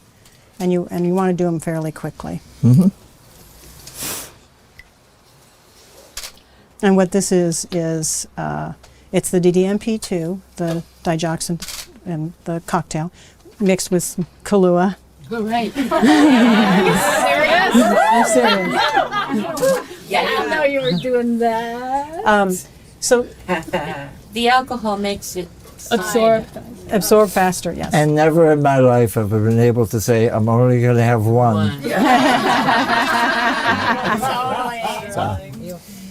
and you want to do them fairly quickly. Mm-hmm. And what this is it's the DDMP2, the digoxin and the cocktail, mixed with some Kahlua. All right. I'm serious. Yeah, I didn't know you were doing that. So the alcohol makes it absorb faster. Yes. And never in my life have I been able to say, I'm only going to have one.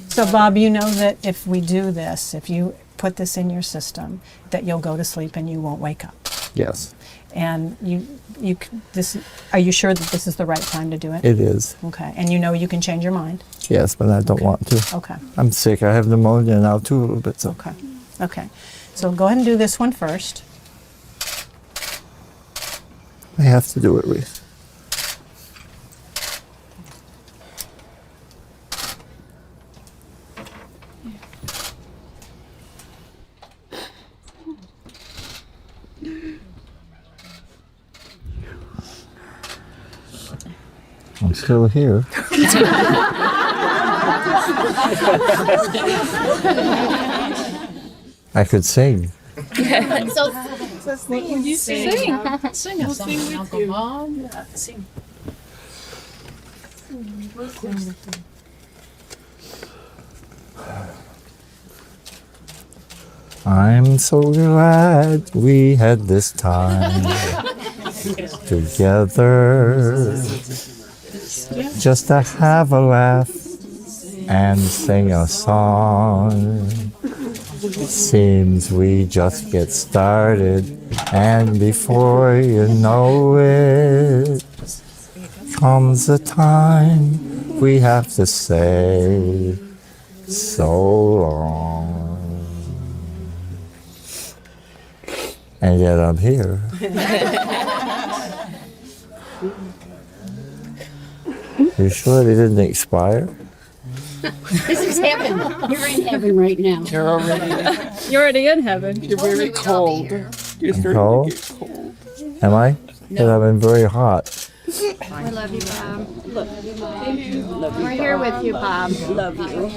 So Bob, you know that if we do this, if you put this in your system, that you'll go to sleep and you won't wake up. Yes, And are you sure that this is the right time to do it? it is. Okay. And you know you can change your mind? Yes, but I don't want to. Okay. I'm sick. I have pneumonia now too a little bit. So. Okay. Okay. So go ahead and do this one first. I have to do it, Reese. I'm still here. I could sing. So sing. You sing. Sing a song, Uncle Bob. Yeah, sing. I'm so glad we had this time together, just to have a laugh and sing a song. Seems we just get started, and before you know it, comes the time we have to say so long. And yet I'm here. You sure they didn't expire? This is heaven. You're in heaven right now. You're already in heaven. You're very cold. You're starting Cold? to get cold. Am I? Because I've been very hot. I love you, Bob. Love you, Bob. We're here with you, Bob. Love you.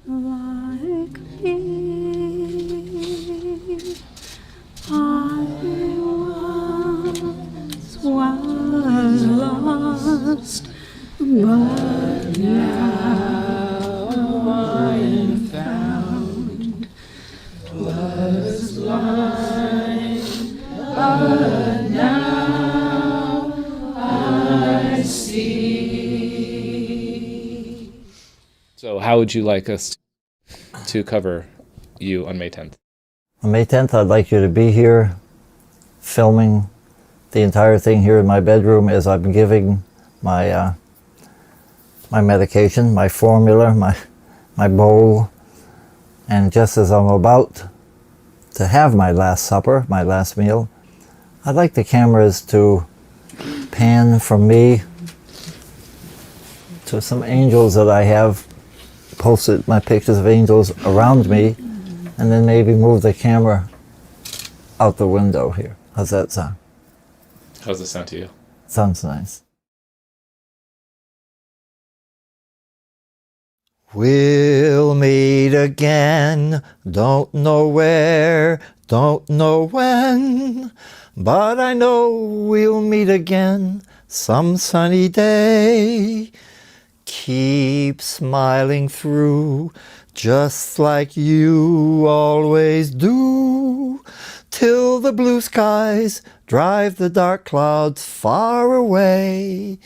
Like me, I was lost, but now I am found. Was blind, but now I see. So how would you like us to cover you on May 10th? On May 10th, I'd like you to be here filming the entire thing here in my bedroom as I'm giving my my medication, my formula, my bowl. And just as I'm about to have my last supper, my last meal, I'd like the cameras to pan from me to some angels that I have posted, my pictures of angels around me, and then maybe move the camera out the window here. How's that sound? How's it sound to you? Sounds nice. We'll meet again, don't know where, don't know when, but I know we'll meet again some sunny day. Keep smiling through, just like you always do, till the blue skies drive the dark clouds far away.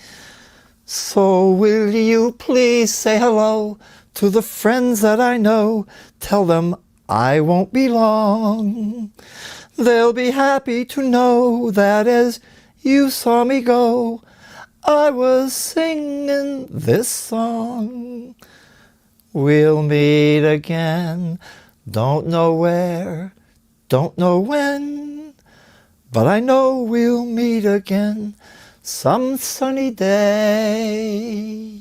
So will you please say hello to the friends that I know? Tell them I won't be long. They'll be happy to know that as you saw me go, I was singing this song. We'll meet again, don't know where, Don't know when, but I know we'll meet again some sunny day.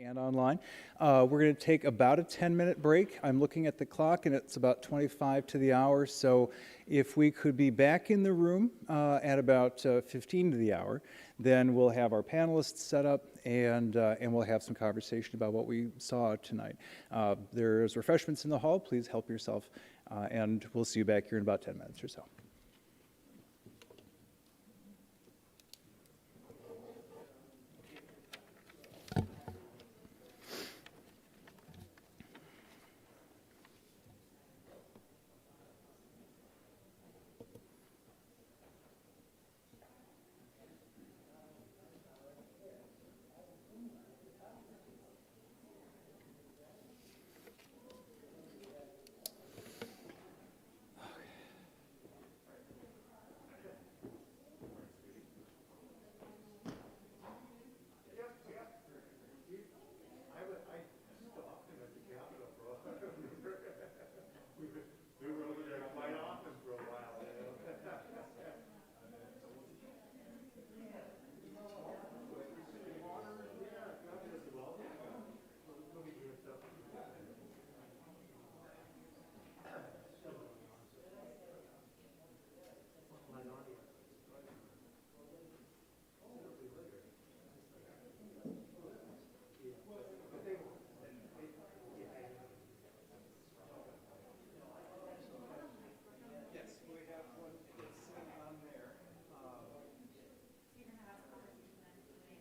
And online. We're going to take about a 10-minute break. I'm looking at the clock and it's about 25 to the hour. So if we could be back in the room at about 15 to the hour, then we'll have our panelists set up and we'll have some conversation about what we saw tonight. There's refreshments in the hall. Please help yourself. And we'll see you back here in about 10 minutes or so.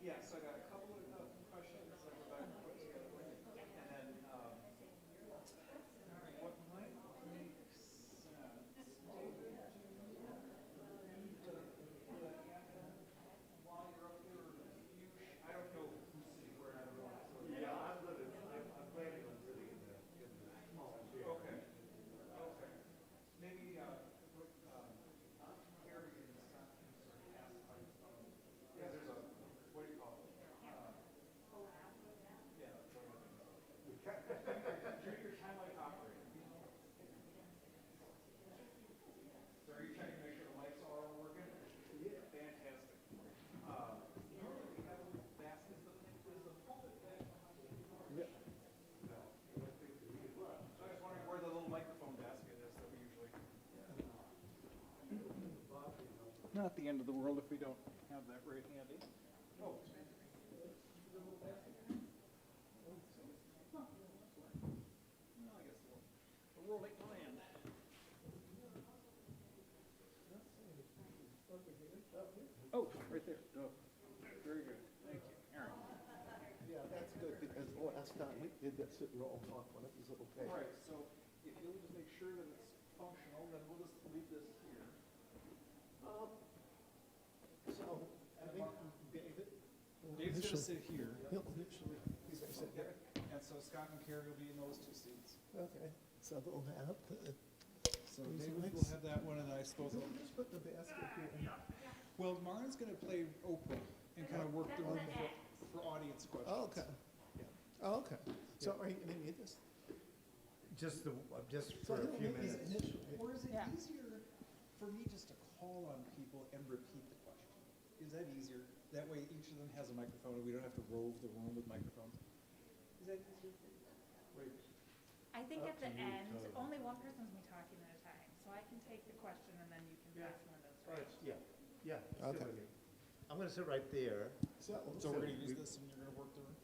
Yes, I got a couple of questions that we're about to put together, and then what might make sense, David, while you're up here, I don't know who's sitting where, I don't know. Yeah, I'm planning on sitting in the small chair. Okay. Maybe Carrie and Scott can sort of ask by the phone. Yeah, there's a, what do you call it? Yeah. Treat your time like operator. So are you checking to make sure the lights are all working? Yeah. Fantastic. Normally we have a little basket. Is the pulpit back behind you? Yeah. No. So I was wondering where the little microphone basket is that we usually. Not the end of the world if we don't have that right handy. Oh, it's fantastic. Well, I guess the world ain't land. Oh, right there. Oh, very good. Thank you. Aaron. Yeah, that's good because last time we did that sit and roll talk one, it was okay. All right, so if you'll just make sure that it's functional, then we'll just leave this here. So, I think David. David's going to sit here. He's going to sit there. And so Scott and Carrie will be in those two seats. Okay, so they'll have So David will have that one, and I suppose I'll just put the basket here. Well, Martin's going to play Oprah and kind of work the room for audience questions. Oh, okay. Yeah. Oh, okay. So are you going to need this? Just for a few minutes. Or is it easier for me just to call on people and repeat the question? Is that easier? That way each of them has a microphone and we don't have to rove the room with microphones. Is that easier for you? Wait. I think at the end, only one person's going to be talking at a time. So I can take the question and then you can pass one of those. Right? Yeah. Okay. I'm going to sit right there. So we're going to use this and you're going to work the room?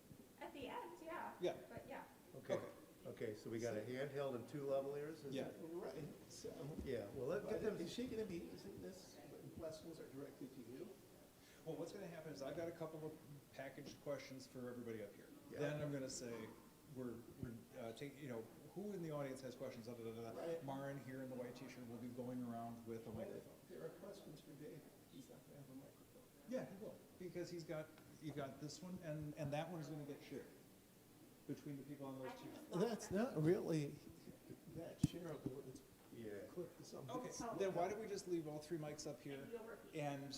At the end, yeah. Yeah. But yeah. Okay, so we got a handheld and two lavaliers? Yeah. Right. So, yeah, well, let's get them. Is she going to be using this when questions are directed to you? Well, what's going to happen is I've got a couple of packaged questions for everybody up here. Yeah. Then I'm going to say, we're taking, who in the audience has questions? Right. Marin here in the white t-shirt will be going around with a microphone. There are questions for Dave. He's not going to have a microphone. Yeah, he will, because he's got you got this one, and that one's gonna get shared between the people on those two. That's not really that shareable. It's clipped to something. Okay, then why don't we just leave all three mics up here and.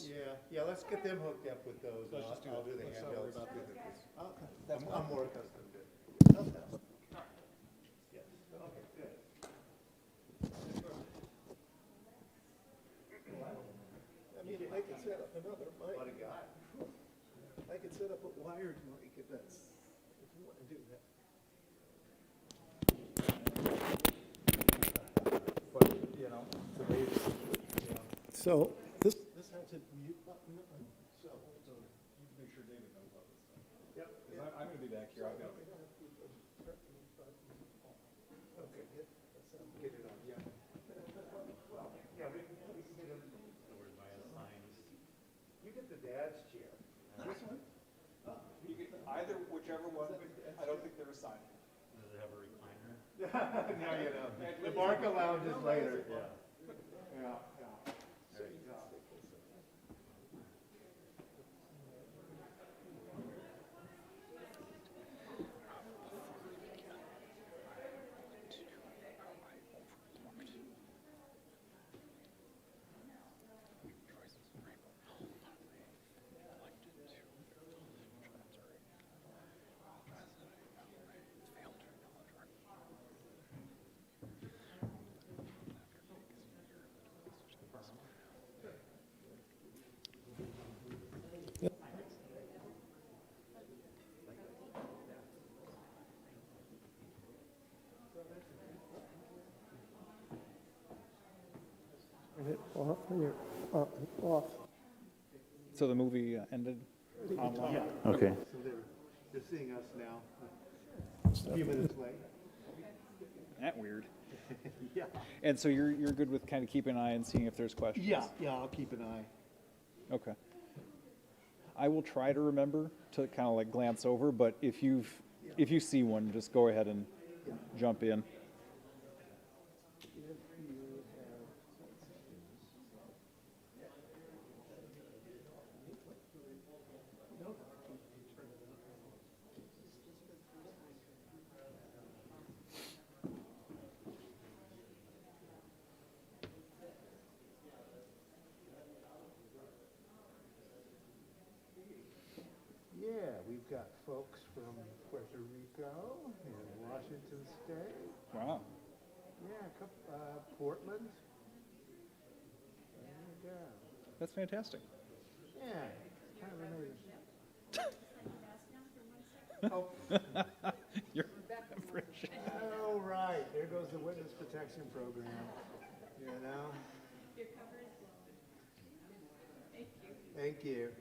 Yeah, let's get them hooked up with those. Let's just do I'll it. do the Let's not worry handhelds. about the other piece. Okay. I'm more accustomed to it. Yes, okay, good. I mean, I could set up another mic. What a guy. I could set up a wired mic if you want to do that. But, you know, the way So this has a mute button on, so. you can make sure David knows about this stuff. Yep. Because I'm gonna be back here, I've got. Okay, get it on, yeah. Well, yeah, we can get them. You get the dad's chair. This one? You can, either, whichever one, I don't think they're assigned. Does it have a recliner? Now you know. The Barca Lounge is later. Yeah. There you go. Turn it off when you're off. So the movie ended online? Yeah. Okay. So they're seeing us now, a few minutes late. That weird. Yeah. And so you're good with kind of keeping an eye and seeing if there's questions? Yeah, I'll keep an eye. Okay. I will try to remember to kind of like glance over, but if you see one, just go ahead and jump in. Yeah, we've got folks from Puerto Rico and Washington State. Wow. Yeah, Portland. There you go. That's fantastic. Yeah, kind of amazing. Oh. You're British. Oh, right. There goes the witness protection program. You know? Your cover is blown. Thank you. Thank you.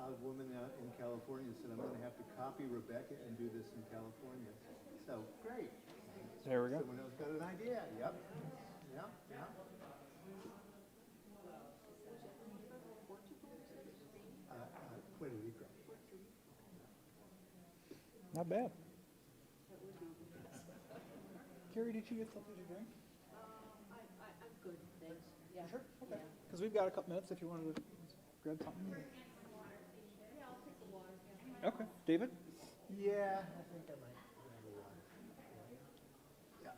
A woman out in California said, I'm going to have to copy Rebecca and do this in California. So, great. There we go. Someone else got an idea. Yep. Puerto Rico. Not bad. Carrie, did you get something to drink? I'm good, thanks. Yeah. Sure? Okay. Because we've got a couple minutes if you wanted to grab something. Yeah, I'll take the water. Okay. David? Yeah, I think I might grab a water. Yeah.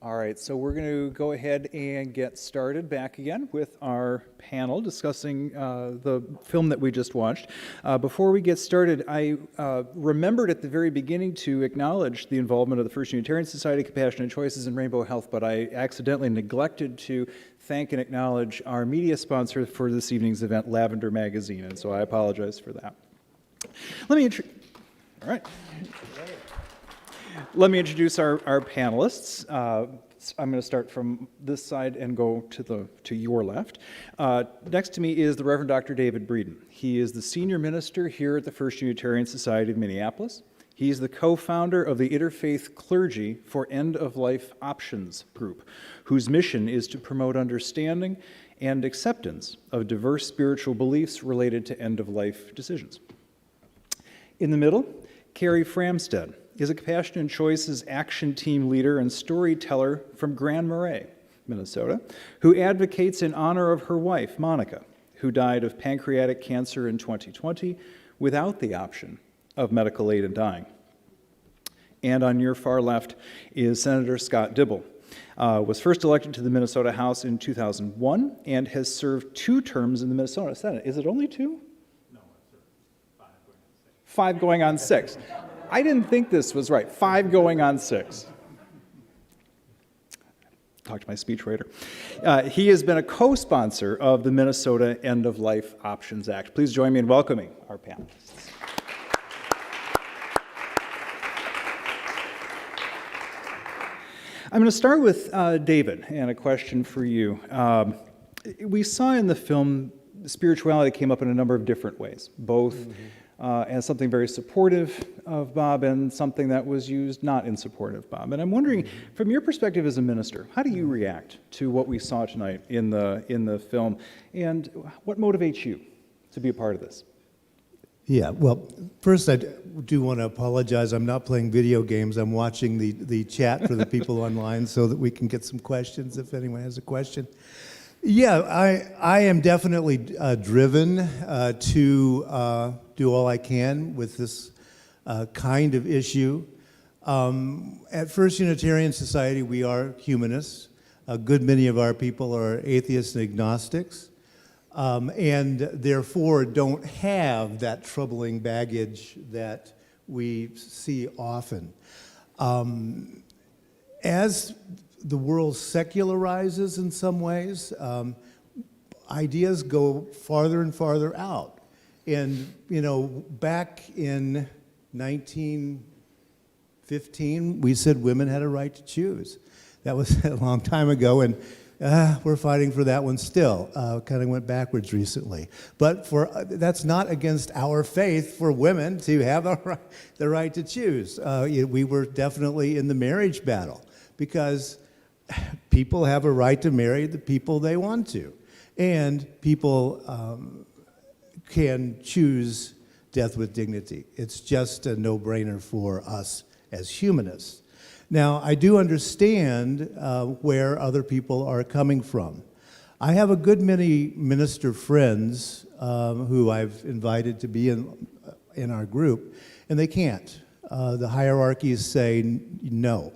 All right, so we're going to go ahead and get started back again with our panel discussing the film that we just watched. Before we get started, I remembered at the very beginning to acknowledge the involvement of the First Unitarian Society, Compassionate Choices, and Rainbow Health, but I accidentally neglected to thank and acknowledge our media sponsor for this evening's event, Lavender Magazine, and so I apologize for that. Let me introduce our panelists. I'm going to start from this side and go to your left. Next to me is the Reverend Dr. David Breeden. He is the senior minister here at the First Unitarian Society of Minneapolis. He's the co-founder of the Interfaith Clergy for End-of-Life Options group, whose mission is to promote understanding and acceptance of diverse spiritual beliefs related to end-of-life decisions. In the middle, Carrie Framsted is a Compassionate Choices action team leader and storyteller from Grand Marais, Minnesota, who advocates in honor of her wife, Monica, who died of pancreatic cancer in 2020 without the option of medical aid in dying. And on your far left is Senator Scott Dibble. Was first elected to the Minnesota House in 2001 and has served 2 terms in the Minnesota Senate. Is it only 2? No, it's 5 going on 6. I didn't think this was right. 5 going on 6. Talk to my speechwriter. He has been a co-sponsor of the Minnesota End-of-Life Options Act. Please join me in welcoming our panelists. I'm going to start with David, and a question for you. We saw in the film spirituality came up in a number of different ways, both as something very supportive of Bob and something that was used not in support of Bob. And I'm wondering, from your perspective as a minister, how do you react to what we saw tonight in the film, and what motivates you to be a part of this? Yeah, well, first I do want to apologize. I'm not playing video games. I'm watching the chat for the people online so that we can get some questions if anyone has a question. Yeah, I am definitely driven to do all I can with this kind of issue. At First Unitarian Society, we are humanists. A good many of our people are atheists and agnostics, and therefore don't have that troubling baggage that we see often. As the world secularizes in some ways, ideas go farther and farther out. And, you know, back in 1915, we said women had a right to choose. That was a long time ago, and we're fighting for that one still. Kind of went backwards recently. But that's not against our faith for women to have the right to choose. We were definitely in the marriage battle, because people have a right to marry the people they want to. And people can choose death with dignity. It's just a no-brainer for us as humanists. Now, I do understand where other people are coming from. I have a good many minister friends who I've invited to be in our group, and they can't. The hierarchies say no.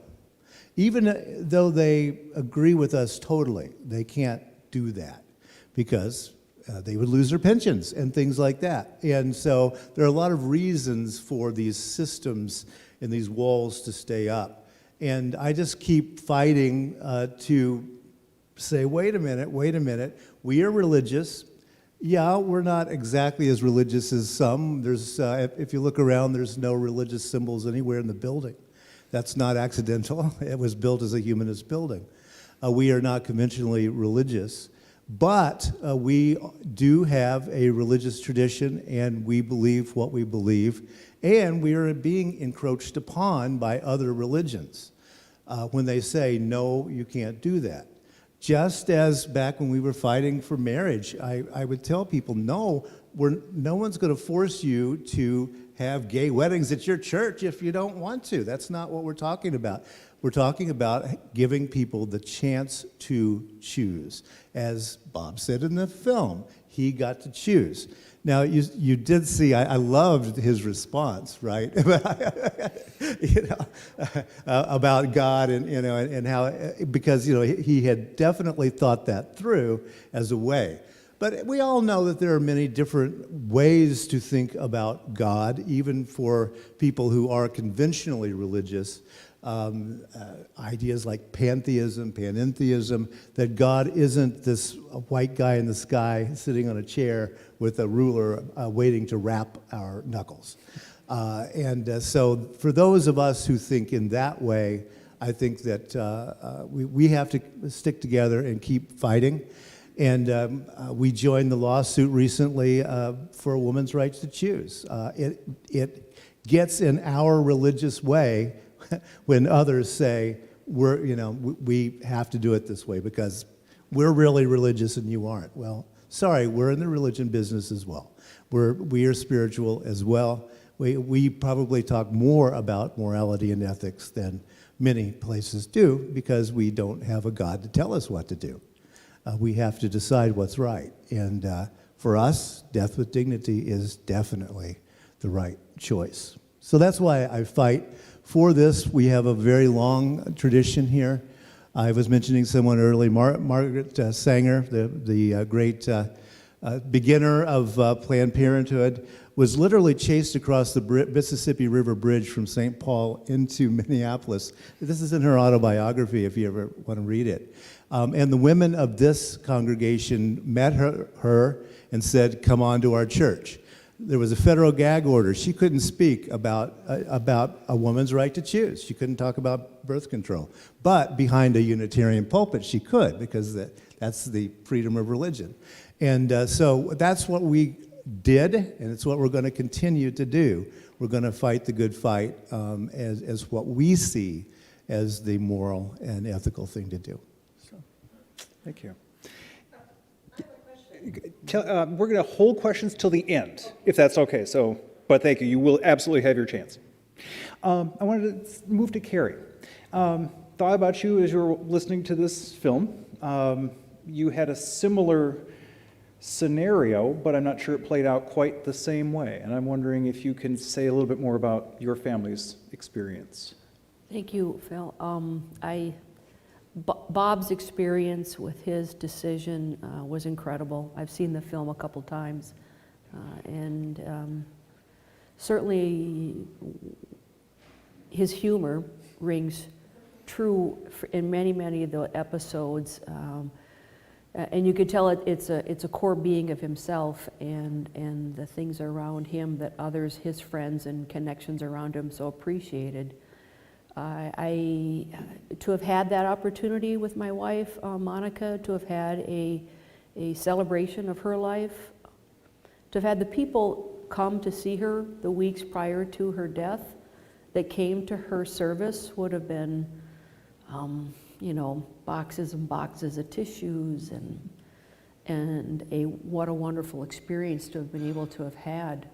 Even though they agree with us totally, they can't do that because they would lose their pensions and things like that. And so there are a lot of reasons for these systems and these walls to stay up. And I just keep fighting to say, wait a minute, we are religious. Yeah, we're not exactly as religious as some. There's, if you look around, there's no religious symbols anywhere in the building. That's not accidental. It was built as a humanist building. We are not conventionally religious, but we do have a religious tradition, and we believe what we believe, and we are being encroached upon by other religions when they say, no, you can't do that. Just as back when we were fighting for marriage, I would tell people, no one's going to force you to have gay weddings at your church if you don't want to. That's not what we're talking about. We're talking about giving people the chance to choose. As Bob said in the film, he got to choose. Now, you did see, I loved his response, right? About God and how, because, he had definitely thought that through as a way. But we all know that there are many different ways to think about God, even for people who are conventionally religious. Ideas like pantheism, panentheism, that God isn't this white guy in the sky sitting on a chair with a ruler waiting to rap our knuckles. So for those of us who think in that way, I think that we have to stick together and keep fighting. And we joined the lawsuit recently for a woman's right to choose. It gets in our religious way when others say, we have to do it this way because we're really religious and you aren't. Well, sorry, we're in the religion business as well. We are spiritual as well. We probably talk more about morality and ethics than many places do because we don't have a God to tell us what to do. We have to decide what's right. And for us, death with dignity is definitely the right choice. So that's why I fight for this. We have a very long tradition here. I was mentioning someone early, Margaret Sanger, the great beginner of Planned Parenthood, was literally chased across the Mississippi River Bridge from St. Paul into Minneapolis. This is in her autobiography if you ever want to read it. And the women of this congregation met her and said, come on to our church. There was a federal gag order. She couldn't speak about a woman's right to choose. She couldn't talk about birth control. But behind a Unitarian pulpit, she could, because that's the freedom of religion. And so that's what we did, and it's what we're going to continue to do. We're going to fight the good fight as what we see as the moral and ethical thing to do. So, thank you. We're going to hold questions till the end, if that's okay. But thank you. You will absolutely have your chance. I wanted to move to Carrie. Thought about you as you were listening to this film. You had a similar scenario, but I'm not sure it played out quite the same way. And I'm wondering if you can say a little bit more about your family's experience. Thank you, Phil. Bob's experience with his decision was incredible. I've seen the film a couple times, and certainly his humor rings true in many of the episodes, and you could tell it's a core being of himself and the things around him that others, his friends and connections around him, so appreciated. To have had that opportunity with my wife, Monica, to have had a celebration of her life, to have had the people come to see her the weeks prior to her death that came to her service would have been, boxes and boxes of tissues and what a wonderful experience to have been able to have had.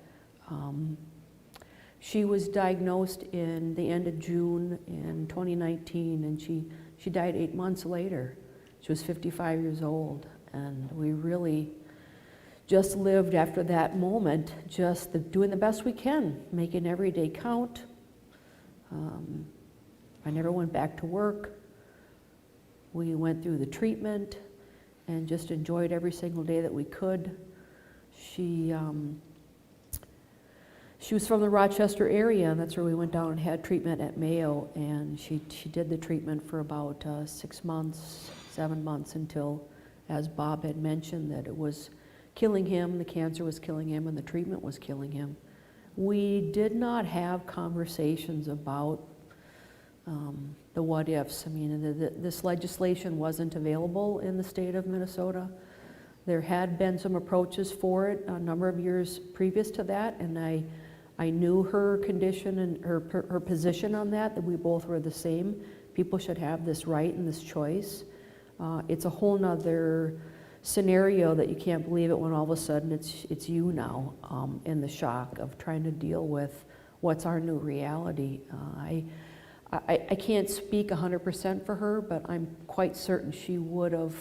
She was diagnosed in the end of June in 2019, and she died 8 months later. She was 55 years old, and we really just lived after that moment, just doing the best we can, making every day count. I never went back to work. We went through the treatment and just enjoyed every single day that we could. She was from the Rochester area, and that's where we went down and had treatment at Mayo, and she did the treatment for about 6 months, 7 months, until, as Bob had mentioned, that it was killing him, the cancer was killing him, and the treatment was killing him. We did not have conversations about the what ifs. I mean, this legislation wasn't available in the state of Minnesota. There had been some approaches for it a number of years previous to that, and I knew her condition and her position on that we both were the same. People should have this right and this choice. It's a whole nother scenario that you can't believe it when all of a sudden it's you now, in the shock of trying to deal with what's our new reality. I can't speak 100% for her, but I'm quite certain she would have,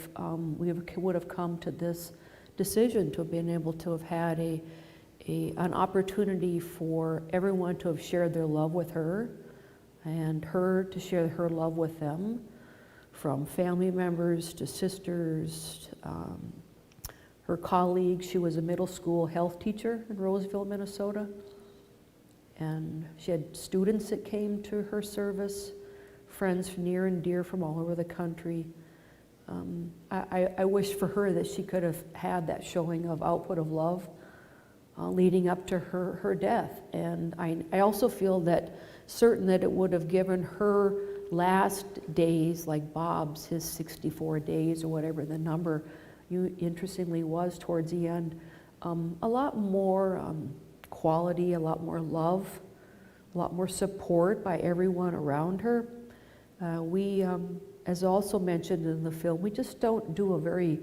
we would have come to this decision to have been able to have had an opportunity for everyone to have shared their love with her and her to share her love with them, from family members to sisters, her colleagues. She was a middle school health teacher in Roseville, Minnesota. And she had students that came to her service, friends near and dear from all over the country. I wish for her that she could have had that showing of output of love leading up to her death. And I also feel that certain that it would have given her last days, like Bob's, his 64 days or whatever the number interestingly was towards the end, a lot more quality, a lot more love, a lot more support by everyone around her. We, as also mentioned in the film, we just don't do a very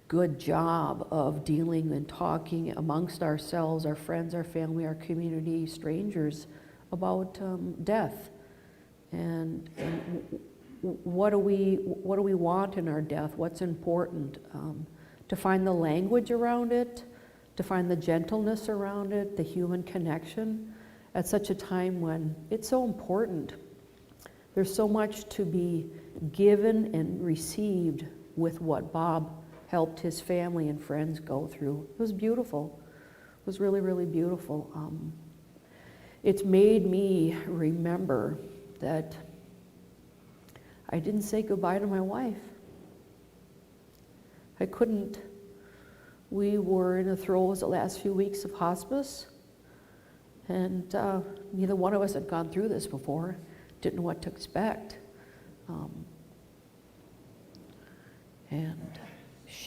good job of dealing and talking amongst ourselves, our friends, our family, our community, strangers, about death. And what do we want in our death? What's important? To find the language around it, to find the gentleness around it, the human connection at such a time when it's so important. There's so much to be given and received with what Bob helped his family and friends go through. It was beautiful. It was really, really beautiful. It's made me remember that I didn't say goodbye to my wife. I couldn't. We were in the throes the last few weeks of hospice, and neither one of us had gone through this before, didn't know what to expect.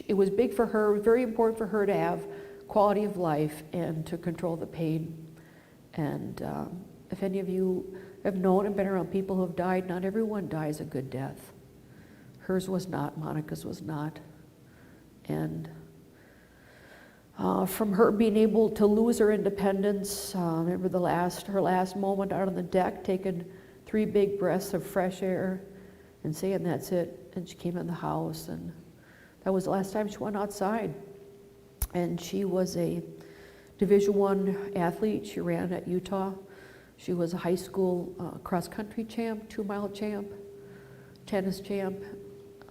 It was big for her, very important for her to have quality of life and to control the pain. And if any of you have known and been around people who have died, not everyone dies a good death. Hers was not, Monica's was not. And from her being able to lose her independence, remember her last moment out on the deck, taking 3 big breaths of fresh air and saying that's it. And she came in the house, and that was the last time she went outside. And she was a Division I athlete. She ran at Utah. She was a high school cross-country champ, 2-mile champ, tennis champ,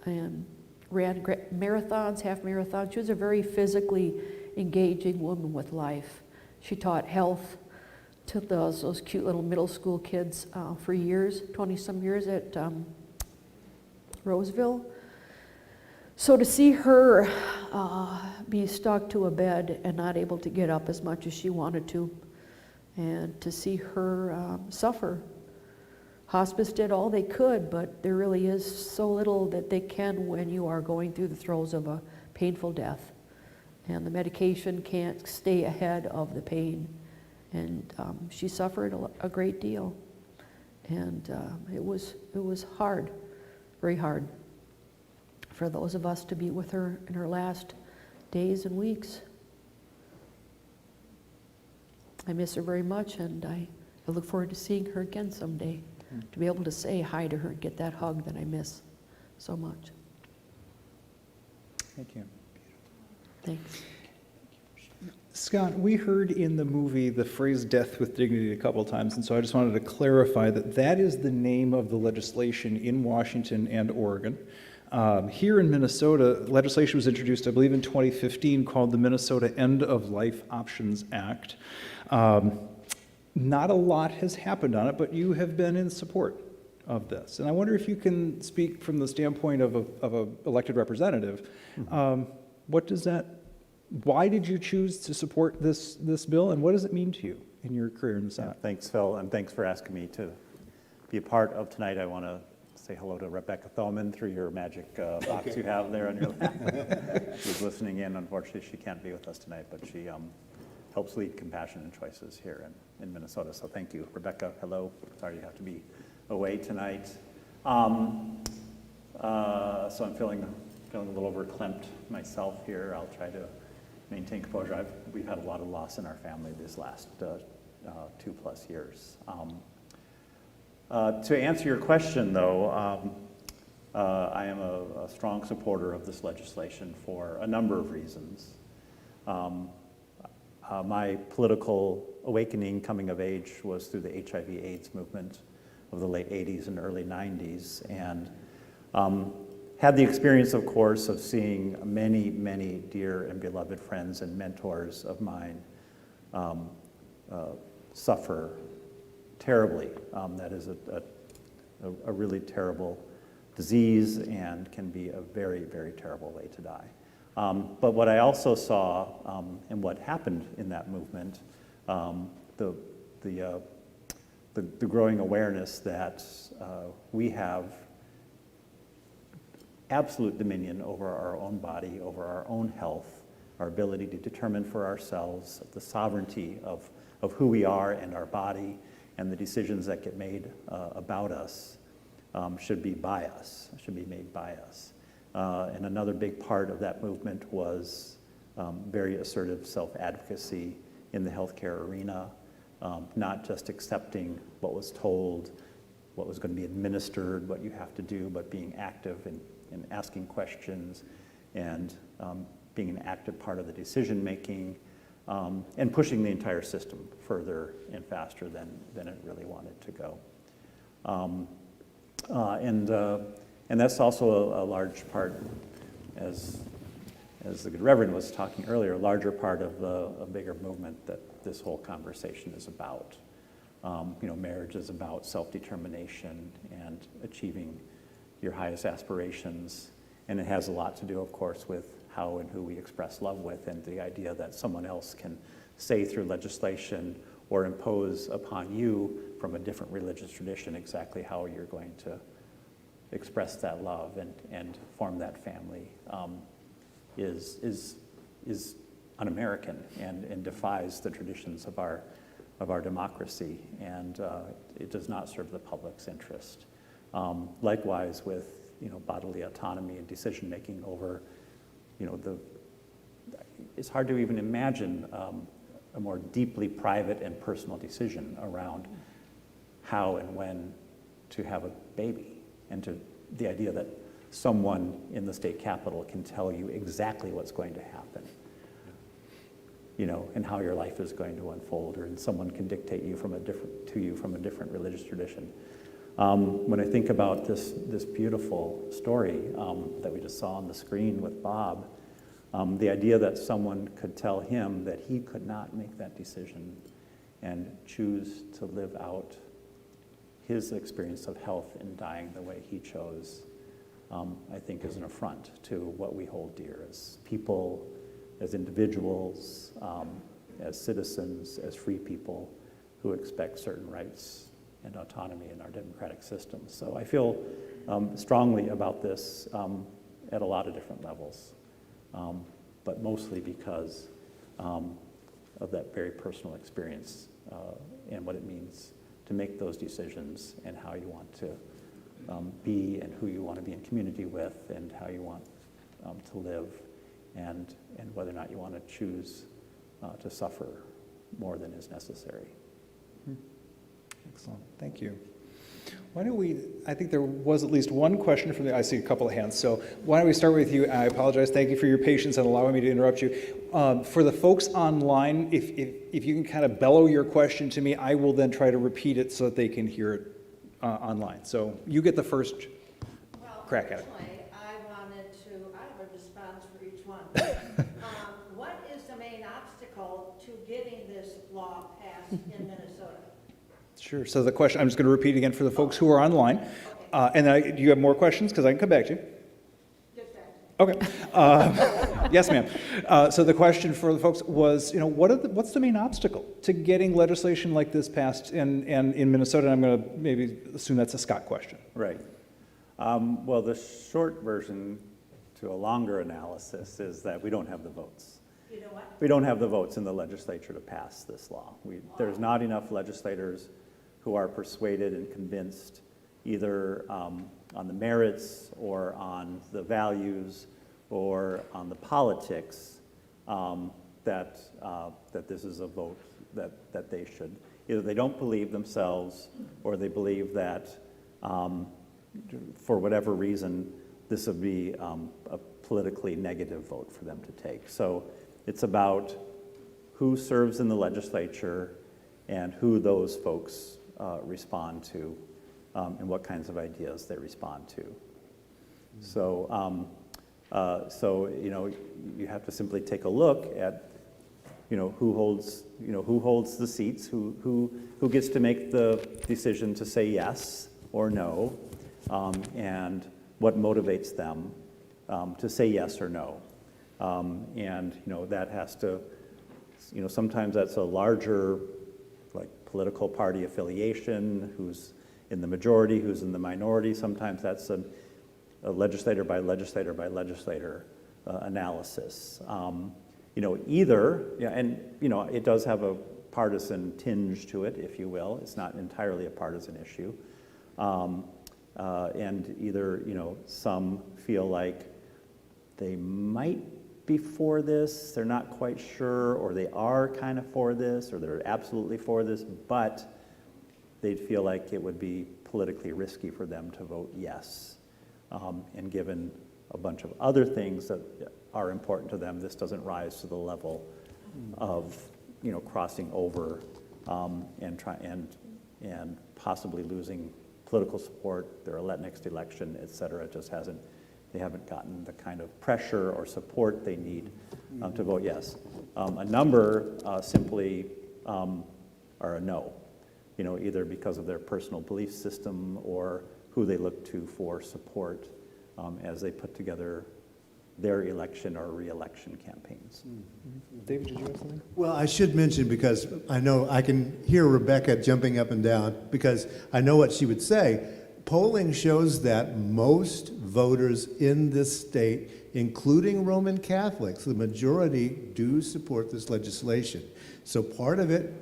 and ran marathons, half marathons. She was a very physically engaging woman with life. She taught health to those cute little middle school kids for years, 20-some years at Roseville. So to see her be stuck to a bed and not able to get up as much as she wanted to, and to see her suffer. Hospice did all they could, but there really is so little that they can when you are going through the throes of a painful death. And the medication can't stay ahead of the pain. And she suffered a great deal. And it was hard, very hard, for those of us to be with her in her last days and weeks. I miss her very much, and I look forward to seeing her again someday, to be able to say hi to her and get that hug that I miss so much. Thank you. Thanks. Scott, we heard in the movie the phrase death with dignity a couple times, and so I just wanted to clarify that that is the name of the legislation in Washington and Oregon. Here in Minnesota, legislation was introduced, I believe, in 2015 called the Minnesota End of Life Options Act. Not a lot has happened on it, but you have been in support of this. And I wonder if you can speak from the standpoint of a elected representative. Why did you choose to support this bill, and what does it mean to you in your career in the Senate? Thanks, Phil, and thanks for asking me to be a part of tonight. I want to say hello to Rebecca Thoman through your magic box you have there on your lap. She's listening in. Unfortunately, she can't be with us tonight, but she helps lead Compassion and Choices here in Minnesota. So thank you. Rebecca, hello. Sorry you have to be away tonight. So I'm feeling a little verklempt myself here. I'll try to maintain composure. We've had a lot of loss in our family these last 2+ years. To answer your question, though, I am a strong supporter of this legislation for a number of reasons. My political awakening, coming of age, was through the HIV/AIDS movement of the late 80s and early 90s, and had the experience, of course, of seeing many, many dear and beloved friends and mentors of mine suffer terribly. That is a really terrible disease and can be a very, very terrible way to die. But what I also saw and what happened in that movement, the growing awareness that we have absolute dominion over our own body, over our own health, our ability to determine for ourselves the sovereignty of who we are and our body, and the decisions that get made about us should be by us, should be made by us. And another big part of that movement was very assertive self-advocacy in the healthcare arena, not just accepting what was told, what was going to be administered, what you have to do, but being active and asking questions and being an active part of the decision-making and pushing the entire system further and faster than it really wanted to go. And that's also a large part, as the good Reverend was talking earlier, a larger part of a bigger movement that this whole conversation is about. Marriage is about self-determination and achieving your highest aspirations, and it has a lot to do, of course, with how and who we express love with, and the idea that someone else can say through legislation or impose upon you from a different religious tradition exactly how you're going to express that love and form that family is un-American and defies the traditions of our democracy, and it does not serve the public's interest. Likewise with bodily autonomy and decision making over it's hard to even imagine a more deeply private and personal decision around how and when to have a baby, and to the idea that someone in the state capitol can tell you exactly what's going to happen, and how your life is going to unfold, or someone can dictate to you from a different religious tradition. When I think about this beautiful story that we just saw on the screen with Bob, the idea that someone could tell him that he could not make that decision and choose to live out his experience of health and dying the way he chose, I think is an affront to what we hold dear as people, as individuals, as citizens, as free people who expect certain rights and autonomy in our democratic system. So I feel strongly about this at a lot of different levels, but mostly because of that very personal experience and what it means to make those decisions, and how you want to be, and who you want to be in community with, and how you want to live, and whether or not you want to choose to suffer more than is necessary. Excellent, thank you. Why don't we, I think there was at least one question from I see a couple of hands, so why don't we start with you? I apologize, thank you for your patience and allowing me to interrupt you. For the folks online, if you can kind of bellow your question to me, I will then try to repeat it so that they can hear it online. So you get the first crack at it. I have a response for each one. What is the main obstacle to getting this law passed in Minnesota? Sure, so the question, I'm just going to repeat again for the folks who are online. And then do you have more questions? Because I can come back to you. Okay. Yes, ma'am. So the question for the folks was, what's the main obstacle to getting legislation like this passed in Minnesota? And I'm going to maybe assume that's a Scott question. Right. Well, the short version to a longer analysis is that we don't have the votes. You know what? We don't have the votes in the legislature to pass this law. There's not enough legislators who are persuaded and convinced either on the merits or on the values or on the politics that this is a vote that they should Either they don't believe themselves, or they believe that for whatever reason, this would be a politically negative vote for them to take. So it's about who serves in the legislature and who those folks respond to, and what kinds of ideas they respond to. So, you have to simply take a look at, who holds the seats, who gets to make the decision to say yes or no, and what motivates them to say yes or no. That has to, sometimes that's a larger, like, political party affiliation, who's in the majority, who's in the minority. Sometimes that's a legislator by legislator by legislator analysis. It does have a partisan tinge to it, if you will. It's not entirely a partisan issue. And either, some feel like they might be for this, they're not quite sure, or they are kind of for this, or they're absolutely for this, but they'd feel like it would be politically risky for them to vote yes. And given a bunch of other things that are important to them, this doesn't rise to the level of, crossing over and possibly losing political support, their next election, et cetera. It just they haven't gotten the kind of pressure or support they need to vote yes. A number simply are a no, either because of their personal belief system or who they look to for support as they put together their election or re-election campaigns. David, did you have something? Well, I should mention, because I know I can hear Rebecca jumping up and down, because I know what she would say. Polling shows that most voters in this state, including Roman Catholics, the majority do support this legislation. So part of it,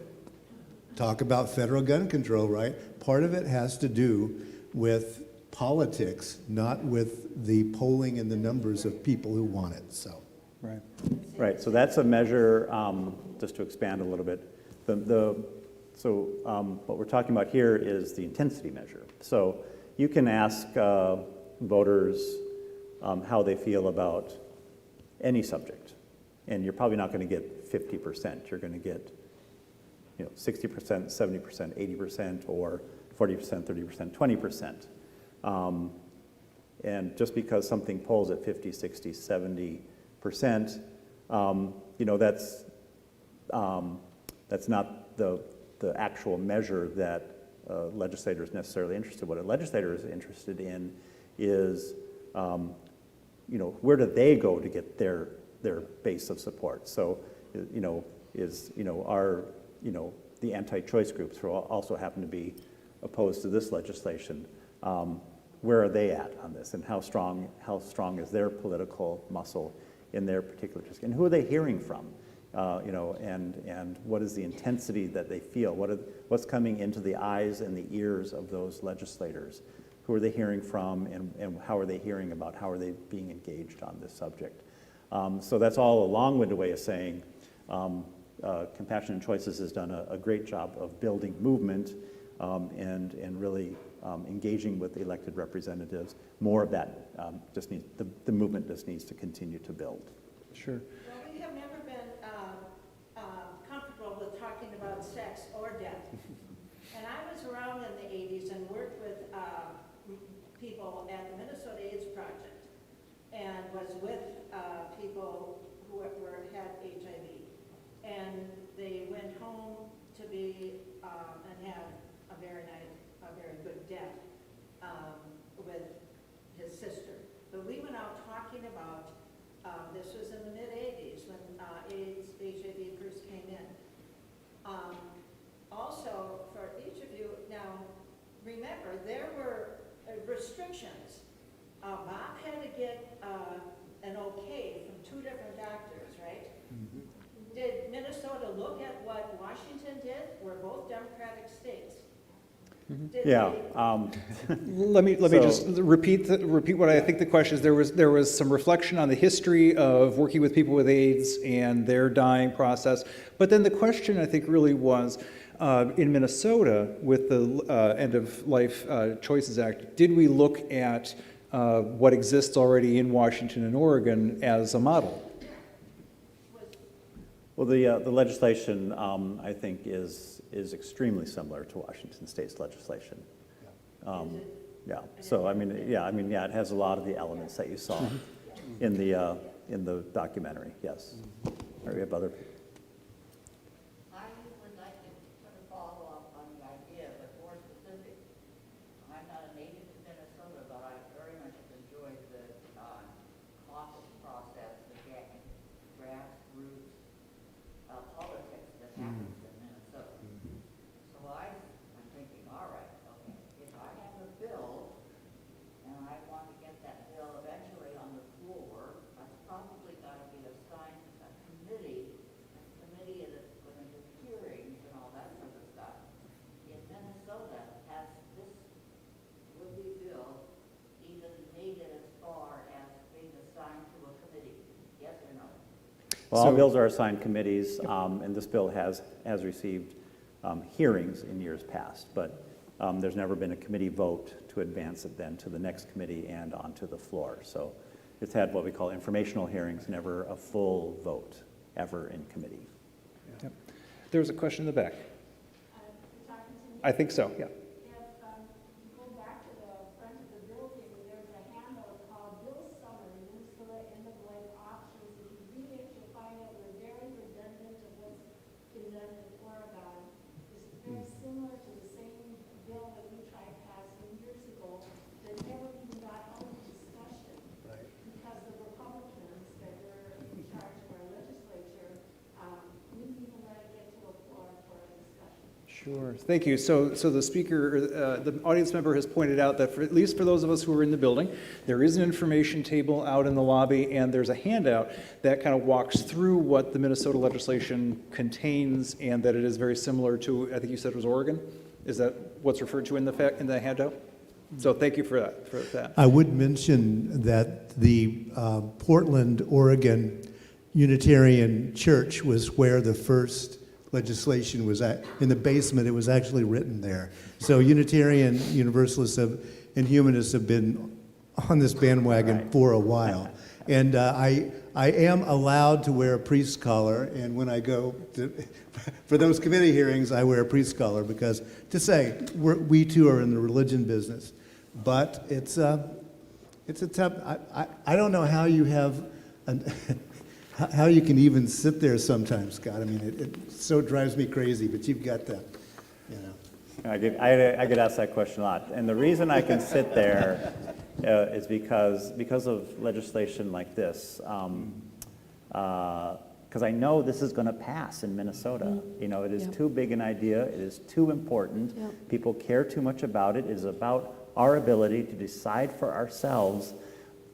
talk about federal gun control, right? Part of it has to do with politics, not with the polling and the numbers of people who want it. So, right. So that's a measure. Just to expand a little bit, what we're talking about here is the intensity measure. So you can ask voters how they feel about any subject, and you're probably not going to get 50%. You're going to get 60%, 70%, 80%, or 40%, 30%, 20%. And just because something polls at 50, 60, 70%, that's not the actual measure that a legislator is necessarily interested in. What a legislator is interested in is, where do they go to get their base of support? So, the anti-choice groups who also happen to be opposed to this legislation, where are they at on this, and how strong is their political muscle in their particular district, and who are they hearing from, and what is the intensity that they feel? What's coming into the eyes and the ears of those legislators? Who are they hearing from, and how are they hearing about, how are they being engaged on this subject? So that's all a long-winded way of saying Compassion and Choices has done a great job of building movement and really engaging with elected representatives. More of that the movement just needs to continue to build. Sure. Well, we have never been comfortable with talking about sex or death. And I was around in the 80s and worked with people at the Minnesota AIDS Project, and was with people who had HIV. And they went home to be and have a very good death with his sister. But we went out talking about, this was in the mid-80s when HIV first came in. Also, for each of you, now remember, there were restrictions. Bob had to get an okay from 2 different doctors, right? Mm-hmm. Did Minnesota look at what Washington did? We're both democratic states. Yeah. Let me just repeat what I think the question is. There was some reflection on the history of working with people with AIDS and their dying process, but then the question I think really was, In Minnesota, with the End of Life Choices Act, did we look at what exists already in Washington and Oregon as a model? Well, the legislation, I think, is extremely similar to Washington State's legislation. Yeah. So I mean, yeah, it has a lot of the elements that you saw in the documentary. Yes. Or we have other people. I would like to sort of follow up on the idea, but more specific. I'm not a native to Minnesota, but I very much have enjoyed the caucus process, the grassroots politics that happens in Minnesota. So I'm thinking, all right, okay, if I have a bill and I want to get that bill eventually on the floor, that's probably got to be assigned a committee that's going to do hearings and all that sort of stuff. In Minnesota, has this would-be bill even made it as far as being assigned to a committee? Yes or no? Well, all bills are assigned committees, and this bill has received hearings in years past, but there's never been a committee vote to advance it then to the next committee and onto the floor. So it's had what we call informational hearings, never a full vote ever in committee. Yep. There was a question in the back. I think so, yeah. Sure, thank you. So the speaker, the audience member has pointed out that at least for those of us who are in the building, there is an information table out in the lobby, and there's a handout that kind of walks through what the Minnesota legislation contains, and that it is very similar to, I think you said it was Oregon? Is that what's referred to in the handout? So thank you for that. I would mention that the Portland, Oregon Unitarian Church was where the first legislation was at. In the basement, it was actually written there. So Unitarian Universalists and Humanists have been on this bandwagon for a while. And I am allowed to wear a priest's collar, and when I go for those committee hearings, I wear a priest's collar because, to say, we too are in the religion business. But it's a tough, I don't know how you have how you can even sit there sometimes, Scott. I mean, it so drives me crazy, but you've got that, you know. I get asked that question a lot. And the reason I can sit there is because of legislation like this. Because I know this is going to pass in Minnesota. You know, it is too big an idea. It is too important. People care too much about it. It is about our ability to decide for ourselves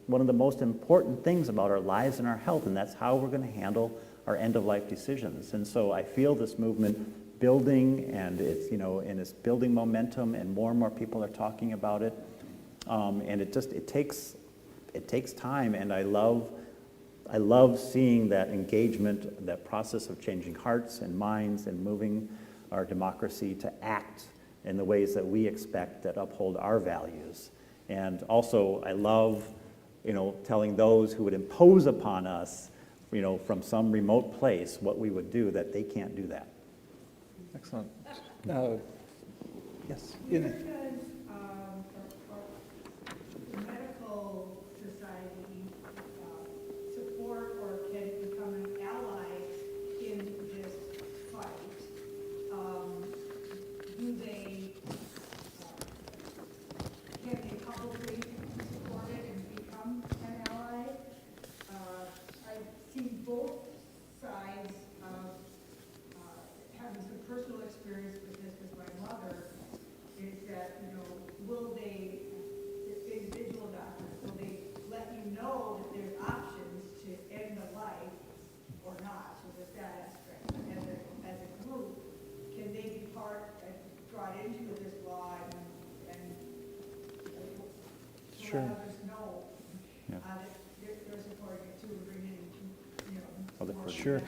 one of the most important things about our lives and our health, and that's how we're going to handle our end-of-life decisions. And so I feel this movement building, and it's, you know, and it's building momentum, and more people are talking about it. And it takes time, and I love seeing that engagement, that process of changing hearts and minds and moving our democracy to act in the ways that we expect that uphold our values. And also, I love, you know, telling those who would impose upon us, you know, from some remote place what we would do, that they can't do that. Excellent. Yes. The medical society support or can become an ally in this fight? Can they publicly support it and become an ally? I've seen both sides of having some personal experience with this with my mother, is that, you know, will they, individual doctors, will they let you know that there's options to end the life or not? So there's that aspect. As a group, can they be brought into this law and sure. let others know that they're supporting it too, and bring in, you know, Sure.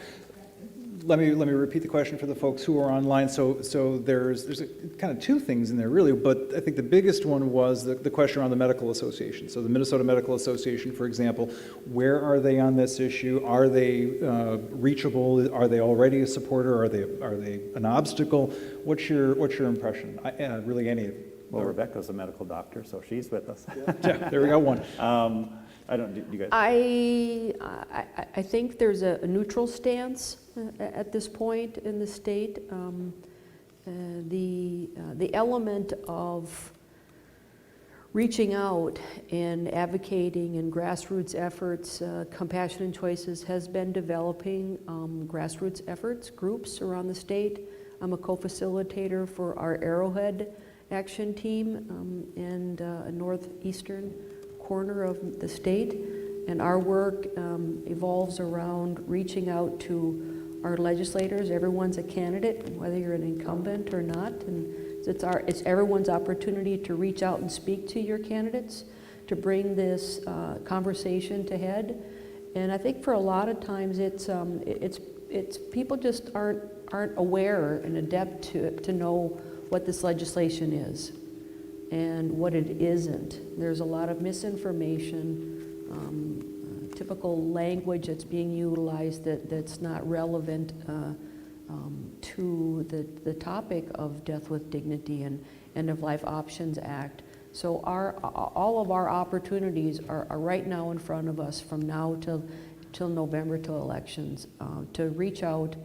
let me repeat the question for the folks who are online. So there's kind of two things in there really, but I think the biggest one was the question around the medical association. So the Minnesota Medical Association, for example, where are they on this issue? Are they reachable? Are they already a supporter? Are they an obstacle? What's your impression? Really, any of you? Well, Rebecca's a medical doctor, so she's with us. Yeah, there we got one. I don't. Do you guys? I think there's a neutral stance at this point in the state. The element of reaching out and advocating and grassroots efforts, Compassion and Choices has been developing grassroots efforts, groups around the state. I'm a co-facilitator for our Arrowhead Action Team in a northeastern corner of the state, and our work evolves around reaching out to our legislators. Everyone's a candidate, whether you're an incumbent or not, and it's everyone's opportunity to reach out and speak to your candidates, to bring this conversation to head. And I think for a lot of times it's people just aren't aware and adept to know what this legislation is and what it isn't. There's a lot of misinformation, typical language that's being utilized that's not relevant to the topic of Death with Dignity and End of Life Options Act. So all of our opportunities are right now in front of us from now till November, till elections, to reach out.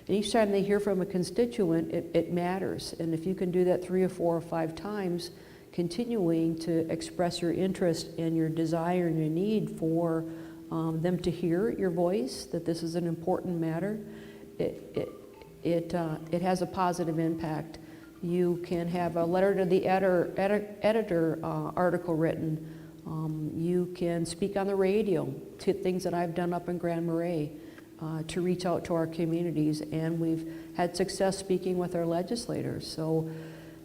And each time they hear from a constituent, it matters. And if you can do that 3 or 4 or 5 times, continuing to express your interest and your desire and your need for them to hear your voice, that this is an important matter, it has a positive impact. You can have a letter to the editor article written. You can speak on the radio to things that I've done up in Grand Marais to reach out to our communities, and we've had success speaking with our legislators. So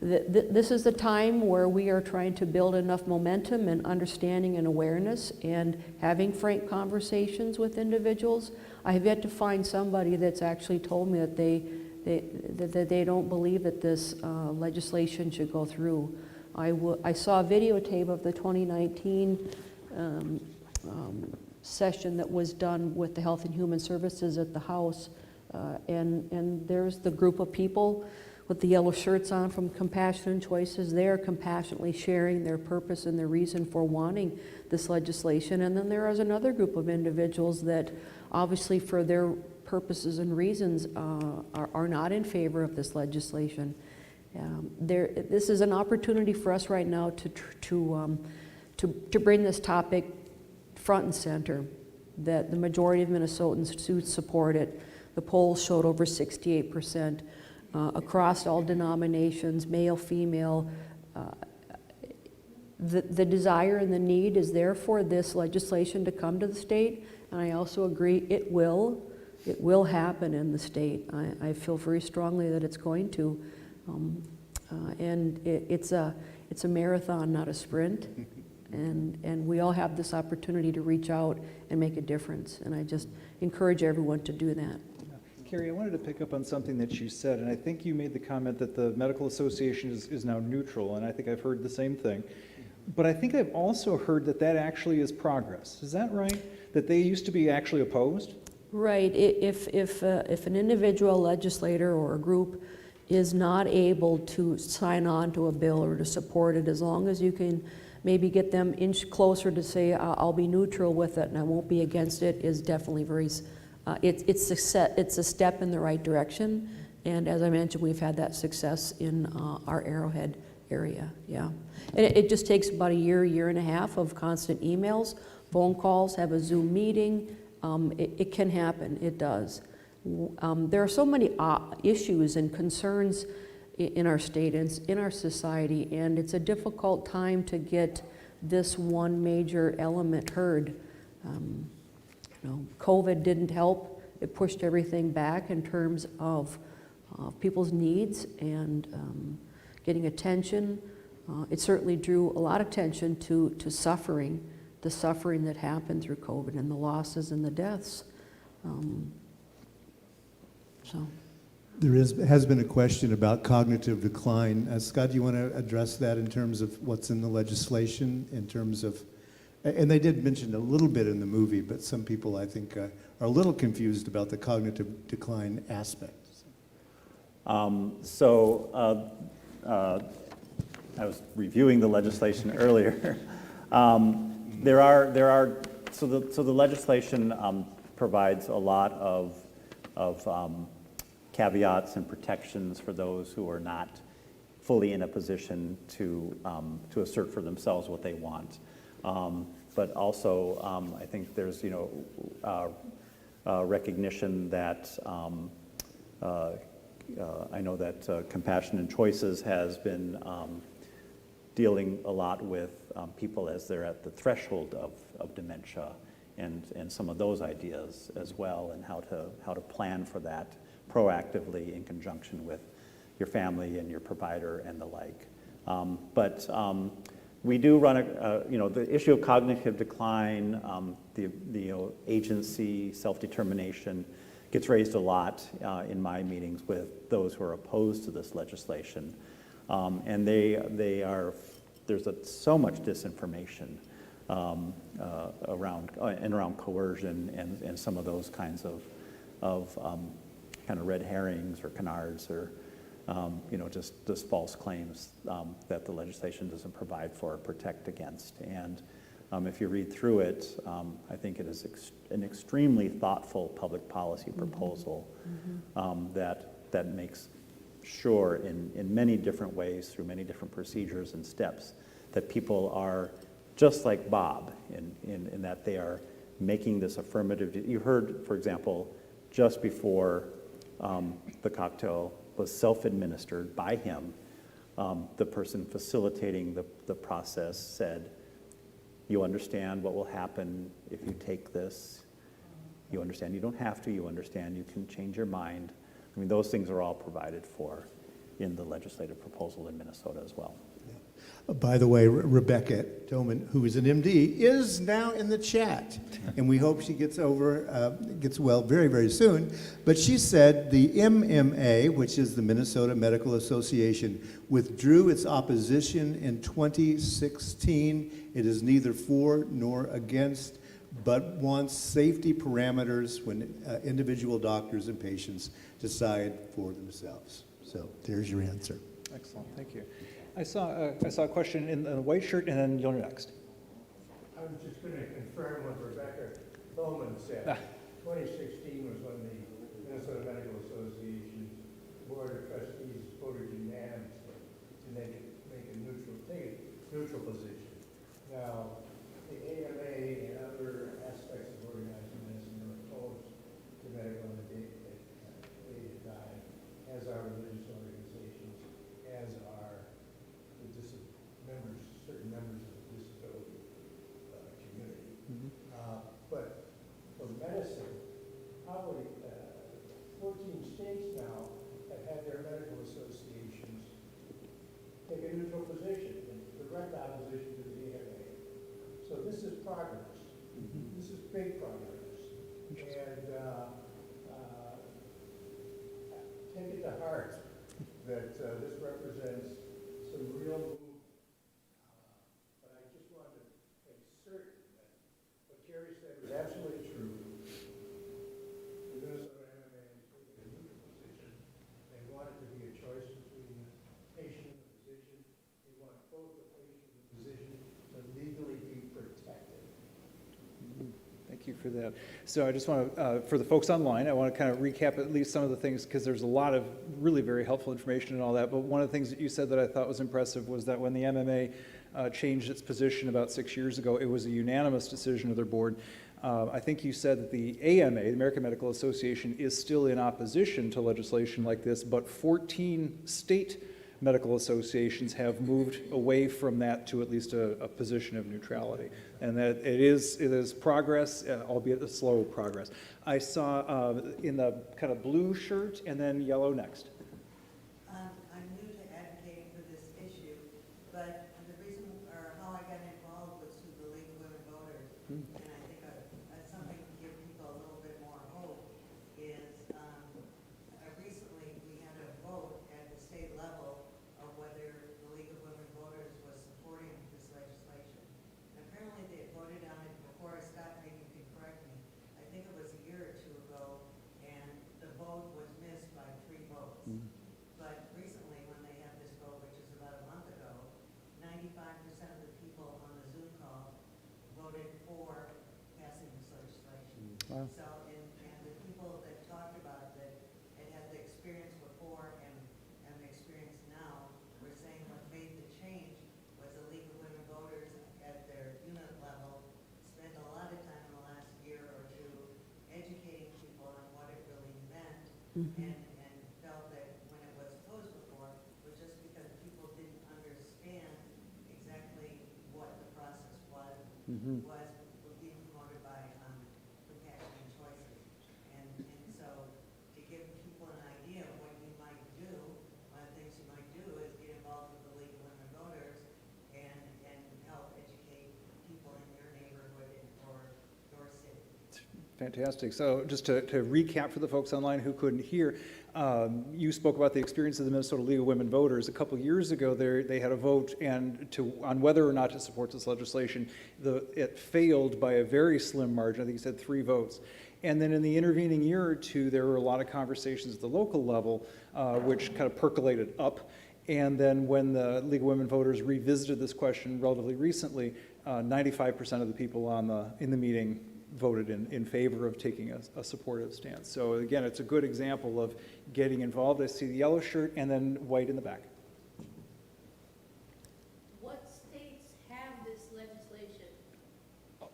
this is the time where we are trying to build enough momentum and understanding and awareness and having frank conversations with individuals. I have yet to find somebody that's actually told me that they don't believe that this legislation should go through. I saw a videotape of the 2019 session that was done with the Health and Human Services at the House, and there's the group of people with the yellow shirts on from Compassion and Choices. They are compassionately sharing their purpose and their reason for wanting this legislation. And then there is another group of individuals that obviously for their purposes and reasons are not in favor of this legislation. This is an opportunity for us right now to bring this topic front and center, that the majority of Minnesotans do support it. The polls showed over 68%. Across all denominations, male, female, the desire and the need is there for this legislation to come to the state, and I also agree it will happen in the state. I feel very strongly that it's going to, and it's a marathon, not a sprint, and we all have this opportunity to reach out and make a difference, and I just encourage everyone to do that. Carrie, I wanted to pick up on something that you said, and I think you made the comment that the Medical Association is now neutral, and I think I've heard the same thing. But I think I've also heard that actually is progress. Is that right? That they used to be actually opposed? Right. If an individual legislator or a group is not able to sign on to a bill or to support it, as long as you can maybe get them inch closer to say, I'll be neutral with it and I won't be against it, is definitely very it's a step in the right direction, and as I mentioned, we've had that success in our Arrowhead area, yeah. And it just takes about a year and a half of constant emails, phone calls, have a Zoom meeting. It can happen, it does. There are so many issues and concerns in our state and in our society, and it's a difficult time to get this one major element heard. COVID didn't help. It pushed everything back in terms of people's needs and getting attention. It certainly drew a lot of attention to suffering, the suffering that happened through COVID and the losses and the deaths. so. Has been a question about cognitive decline. Scott, do you want to address that in terms of what's in the legislation, in terms of, and they did mention a little bit in the movie, but some people, I think, are a little confused about the cognitive decline aspect. I was reviewing the legislation earlier. So the legislation provides a lot of caveats and protections for those who are not fully in a position to assert for themselves what they want. But also, I think there's recognition that I know that Compassion and Choices has been dealing a lot with people as they're at the threshold of dementia, and some of those ideas as well, and how to plan for that proactively in conjunction with your family and your provider and the like. But we do run the issue of cognitive decline, the agency, self-determination gets raised a lot in my meetings with those who are opposed to this legislation. And there's so much disinformation around coercion and some of those kinds of kind of red herrings or canards or just false claims that the legislation doesn't provide for or protect against. And if you read through it, I think it is an extremely thoughtful public policy proposal that makes sure in many different ways, through many different procedures and steps, that people are just like Bob in that they are making this affirmative. You heard, for example, just before the cocktail was self-administered by him, the person facilitating the process said, "You understand what will happen if you take this. You understand you don't have to. You understand you can change your mind." I mean, those things are all provided for in the legislative proposal in Minnesota as well. By the way, Rebecca Doman, who is an MD, is now in the chat, and we hope she gets well very, very soon. But she said the MMA, which is the Minnesota Medical Association, withdrew its opposition in 2016. It is neither for nor against, but wants safety parameters when individual doctors and patients decide for themselves. So there's your answer. Excellent, thank you. I saw a question in the white shirt, and then you're next. I was just going to confirm what Rebecca Bowman said. 2016 was when the Minnesota Medical Association's Board of Trustees voted unanimously to make a neutral position. Now, the AMA and other aspects of organized medicine are opposed to medical aid to die, as are religious organizations, as are certain members of the disability community. But for medicine, probably 14 states now have had their medical associations take a neutral position in direct opposition to the AMA. So this is progress. This is big progress. And take it to heart that this represents some real movement. But I just wanted to make certain that what Carrie said was absolutely true. The Minnesota MMA is taking a neutral position. They want it to be a choice between the patient and the physician. They want both the patient and the physician to legally be protected. Thank you for that. So I just want to, for the folks online, I want to kind of recap at least some of the things, because there's a lot of really very helpful information and all that. But one of the things that you said that I thought was impressive was that when the MMA changed its position about 6 years ago, it was a unanimous decision of their board. I think you said that the AMA, the American Medical Association, is still in opposition to legislation like this, but 14 state medical associations have moved away from that to at least a position of neutrality, and that it is progress, albeit a slow progress. I saw in the kind of blue shirt and then yellow next. I'm new to advocating for this issue, but the reason or how I got involved was through the League of Women Voters, and I think something to give people a little bit more hope is I Yeah. So, and the people that talked about that had the experience before and the experience now were saying what made the change was the League of Women Voters at their unit level spent a lot of time in the last year or two educating people on what it really meant, and felt that when it was posed before was just because people didn't understand exactly what the process was being promoted by compassion and choices. And so to give people an idea of what you might do, one of the things you might do is get involved with the League of Women Voters and help educate people in your neighborhood or your city. Fantastic. So just to recap for the folks online who couldn't hear, you spoke about the experience of the Minnesota League of Women Voters. A couple years ago, they had a vote on whether or not to support this legislation. It failed by a very slim margin. I think you said 3 votes. And then in the intervening year or two, there were a lot of conversations at the local level, which kind of percolated up. And then when the League of Women Voters revisited this question relatively recently, 95% of the people in the meeting voted in favor of taking a supportive stance. So again, it's a good example of getting involved. I see the yellow shirt and then white in the back. What states have this legislation? I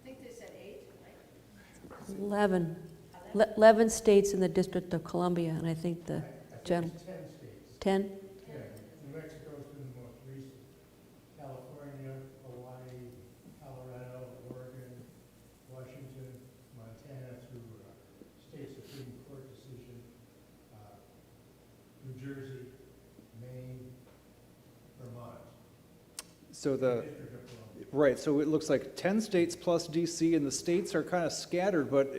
think they said 8, right? 11 states in the District of Columbia, and I think the general. 10 states. 10? Yeah, New Mexico's been the most recent. California, Hawaii, Colorado, Oregon, Washington, Montana through state Supreme Court decision, New Jersey, Maine, Vermont. So right, so it looks like 10 states plus DC, and the states are kind of scattered, but,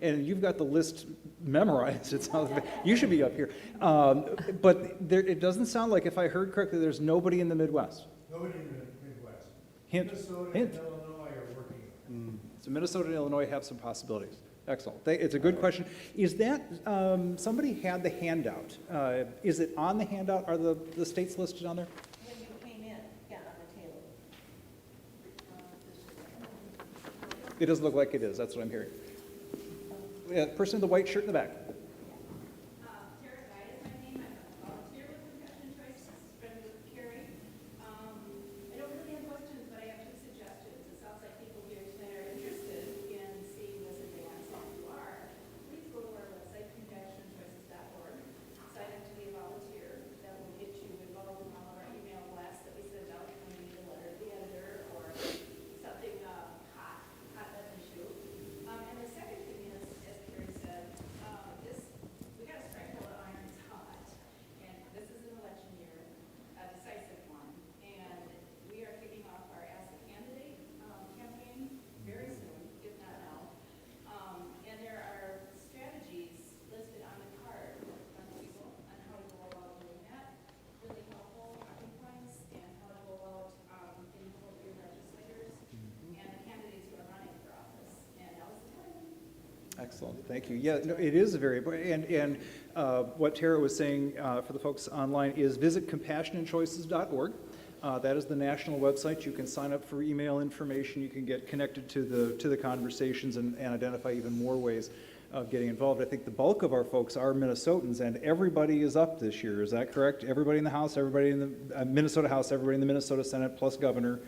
and you've got the list memorized, it sounds like, you should be up here. But it doesn't sound like, if I heard correctly, there's nobody in the Midwest. Nobody in the Midwest. Hint. Minnesota Hint. and Illinois are working on it. So Minnesota and Illinois have some possibilities. Excellent. It's a good question. Is that, somebody had the handout. Is it on the handout? Are the states listed on there? When you came in, yeah, on the table. It doesn't look like it is. That's what I'm hearing. Person in the white shirt in the back. Carrie. I don't really have questions, but I have 2 suggestions. It sounds like people here tonight are interested in seeing this advance. If you are, please go to our website, congregationalchoices.org. Sign up to be a volunteer. That will get you involved in all of our email blasts that we send out when we need a letter to the editor or something hot button issue. And the second thing is, as Carrie said, we got to strike while the iron's hot. And this is an election year, a decisive one. And we are kicking off our Ask the Candidate campaign very soon, if not now. And there are strategies listed on the card from people on how to go about doing that. Really helpful talking points and how to go about getting hold of your legislators and the candidates who are running for office. And that was the time. Excellent, thank you. Yeah, no, it is a very, and what Tara was saying for the folks online is visit compassionandchoices.org. That is the national website. You can sign up for email information. You can get connected to the conversations and identify even more ways of getting involved. I think the bulk of our folks are Minnesotans, and everybody is up this year. Is that correct? Everybody in the House, everybody in the Minnesota House, everybody in the Minnesota Senate, plus governor,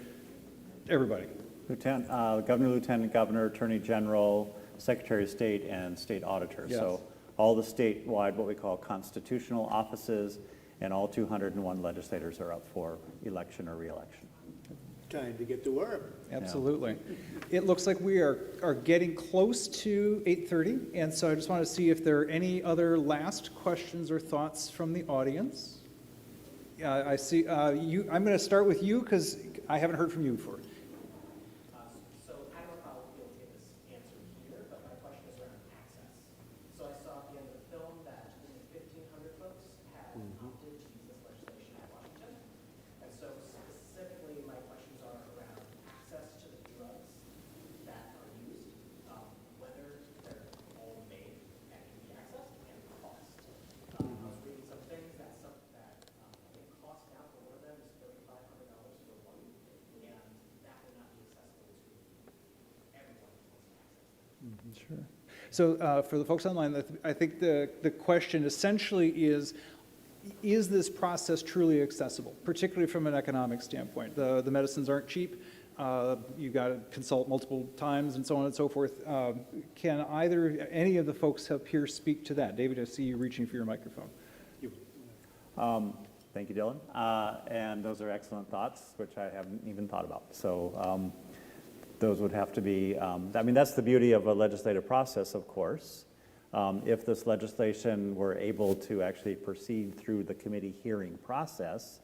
everybody. Governor, Lieutenant Governor, Attorney General, Secretary of State, and State Auditor. Yes. So all the statewide, what we call constitutional offices, and all 201 legislators are up for election or re-election. Time to get to work. Absolutely. It looks like we are getting close to 8:30, and so I just want to see if there are any other last questions or thoughts from the audience. I see you. I'm going to start with you because I haven't heard from you before. So I don't know how you'll get this answer here, but my question is around access. So I saw at the end of the film that only 1,500 folks had opted to use this legislation in Washington. And so specifically, my questions are around access to the drugs that are used, whether they're all made and can be accessed, and cost. I was reading some things that I think cost now for one of them is $3,500 for one, and that would not be accessible to everyone who wants to access them. Sure. So for the folks online, I think the question essentially is this process truly accessible, particularly from an economic standpoint? The medicines aren't cheap. You've got to consult multiple times and so on and so forth. Can any of the folks up here speak to that? David, I see you reaching for your microphone. Thank you, Dylan. And those are excellent thoughts, which I haven't even thought about. So those would have to be, I mean, that's the beauty of a legislative process, of course. If this legislation were able to actually proceed through the committee hearing process,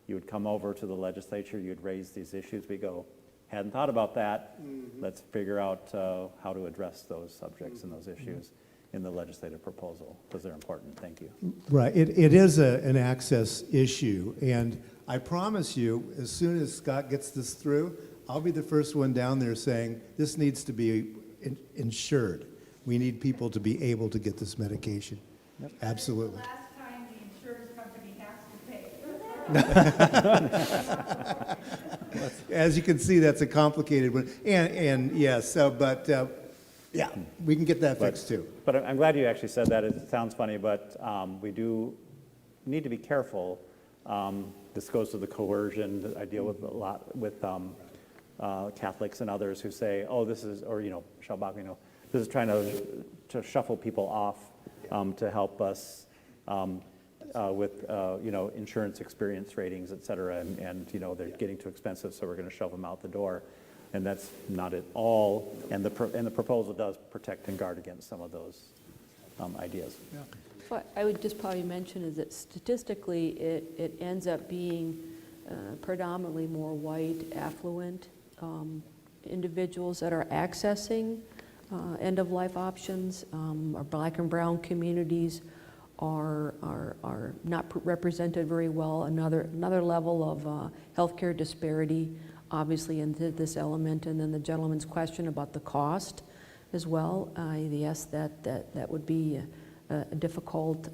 you would come over to the legislature, you'd raise these issues, we go, hadn't thought about that, let's figure out how to address those subjects and those issues in the legislative proposal, because they're important. Thank you. Right, it is an access issue, and I promise you, as soon as Scott gets this through, I'll be the first one down there saying, this needs to be insured. We need people to be able to get this medication. Yep. Absolutely. Last time the insurance company has to pay. As you can see, that's a complicated one. And yes, so, but yeah, we can get that fixed too. But I'm glad you actually said that. It sounds funny, but we do need to be careful. This goes to the coercion. I deal with a lot with Catholics and others who say, oh, this is, or, Shalbach, this is trying to shuffle people off to help us with, insurance experience ratings, et cetera, and they're getting too expensive, so we're going to shove them out the door. And that's not at all, and the proposal does protect and guard against some of those ideas. Yeah. What I would just probably mention is that statistically it ends up being predominantly more white, affluent individuals that are accessing end-of-life options. Our black and brown communities are not represented very well. Another level of healthcare disparity, obviously, into this element, and then the gentleman's question about the cost as well. Yes, that would be a difficult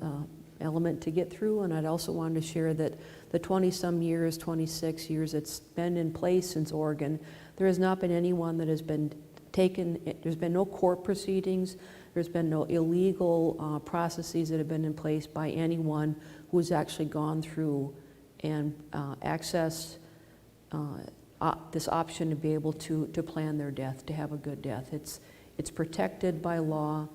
element to get through, and I'd also wanted to share that the 20-some years, 26 years it's been in place since Oregon, there has not been anyone that has been taken, there's been no court proceedings, there's been no illegal processes that have been in place by anyone who's actually gone through and accessed this option to be able to plan their death, to have a good death. It's protected by law,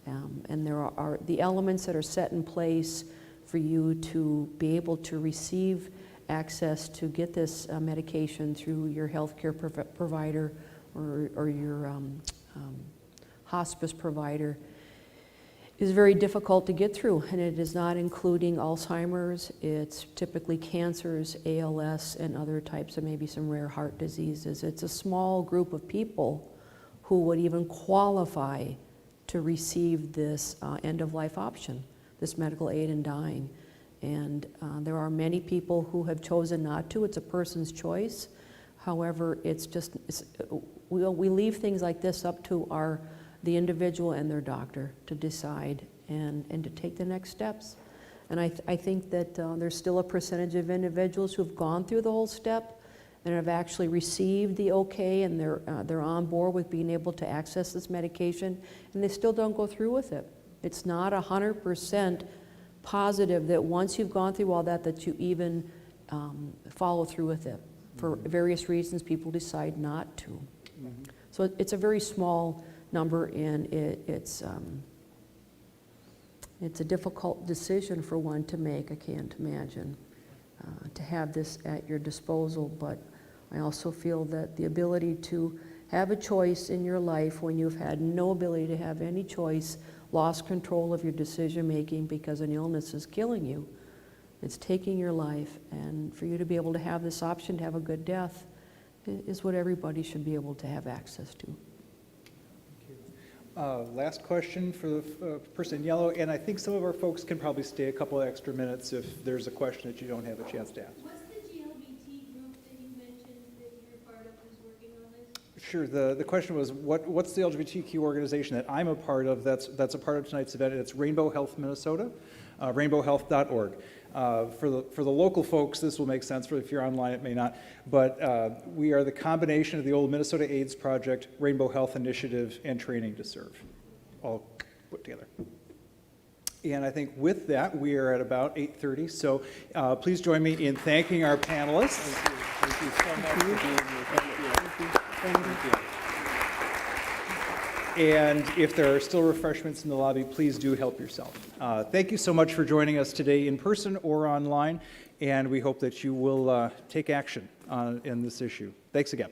and there are the elements that are set in place for you to be able to receive access to get this medication through your healthcare provider or your hospice provider is very difficult to get through, and it is not including Alzheimer's. It's typically cancers, ALS, and other types of maybe some rare heart diseases. It's a small group of people who would even qualify to receive this end-of-life option, this medical aid in dying. And there are many people who have chosen not to. It's a person's choice. However, we leave things like this up to the individual and their doctor to decide and to take the next steps. And I think that there's still a percentage of individuals who've gone through the whole step and have actually received the okay, and they're on board with being able to access this medication, and they still don't go through with it. It's not 100% positive that once you've gone through all that you even follow through with it. For various reasons, people decide not to. Mm-hmm. So it's a very small number, and it's a difficult decision for one to make, I can't imagine, to have this at your disposal. But I also feel that the ability to have a choice in your life when you've had no ability to have any choice, lost control of your decision making because an illness is killing you, it's taking your life, and for you to be able to have this option to have a good death is what everybody should be able to have access to. Last question for the person in yellow, and I think some of our folks can probably stay a couple of extra minutes if there's a question that you don't have a chance to ask. What's the LGBT group that you mentioned that you're part of who's working on this? Sure. The question was, what's the LGBTQ organization that I'm a part of that's a part of tonight's event? And it's Rainbow Health Minnesota, rainbowhealth.org. For the local folks, this will make sense. For if you're online, it may not. But we are the combination of the old Minnesota AIDS Project, Rainbow Health Initiative, and Training to Serve, all put together. And I think with that, we are at about 8:30. So please join me in thanking our panelists. Thank you so much for being here. Thank you. And if there are still refreshments in the lobby, please do help yourself. Thank you so much for joining us today in person or online, and we hope that you will take action in this issue. Thanks again.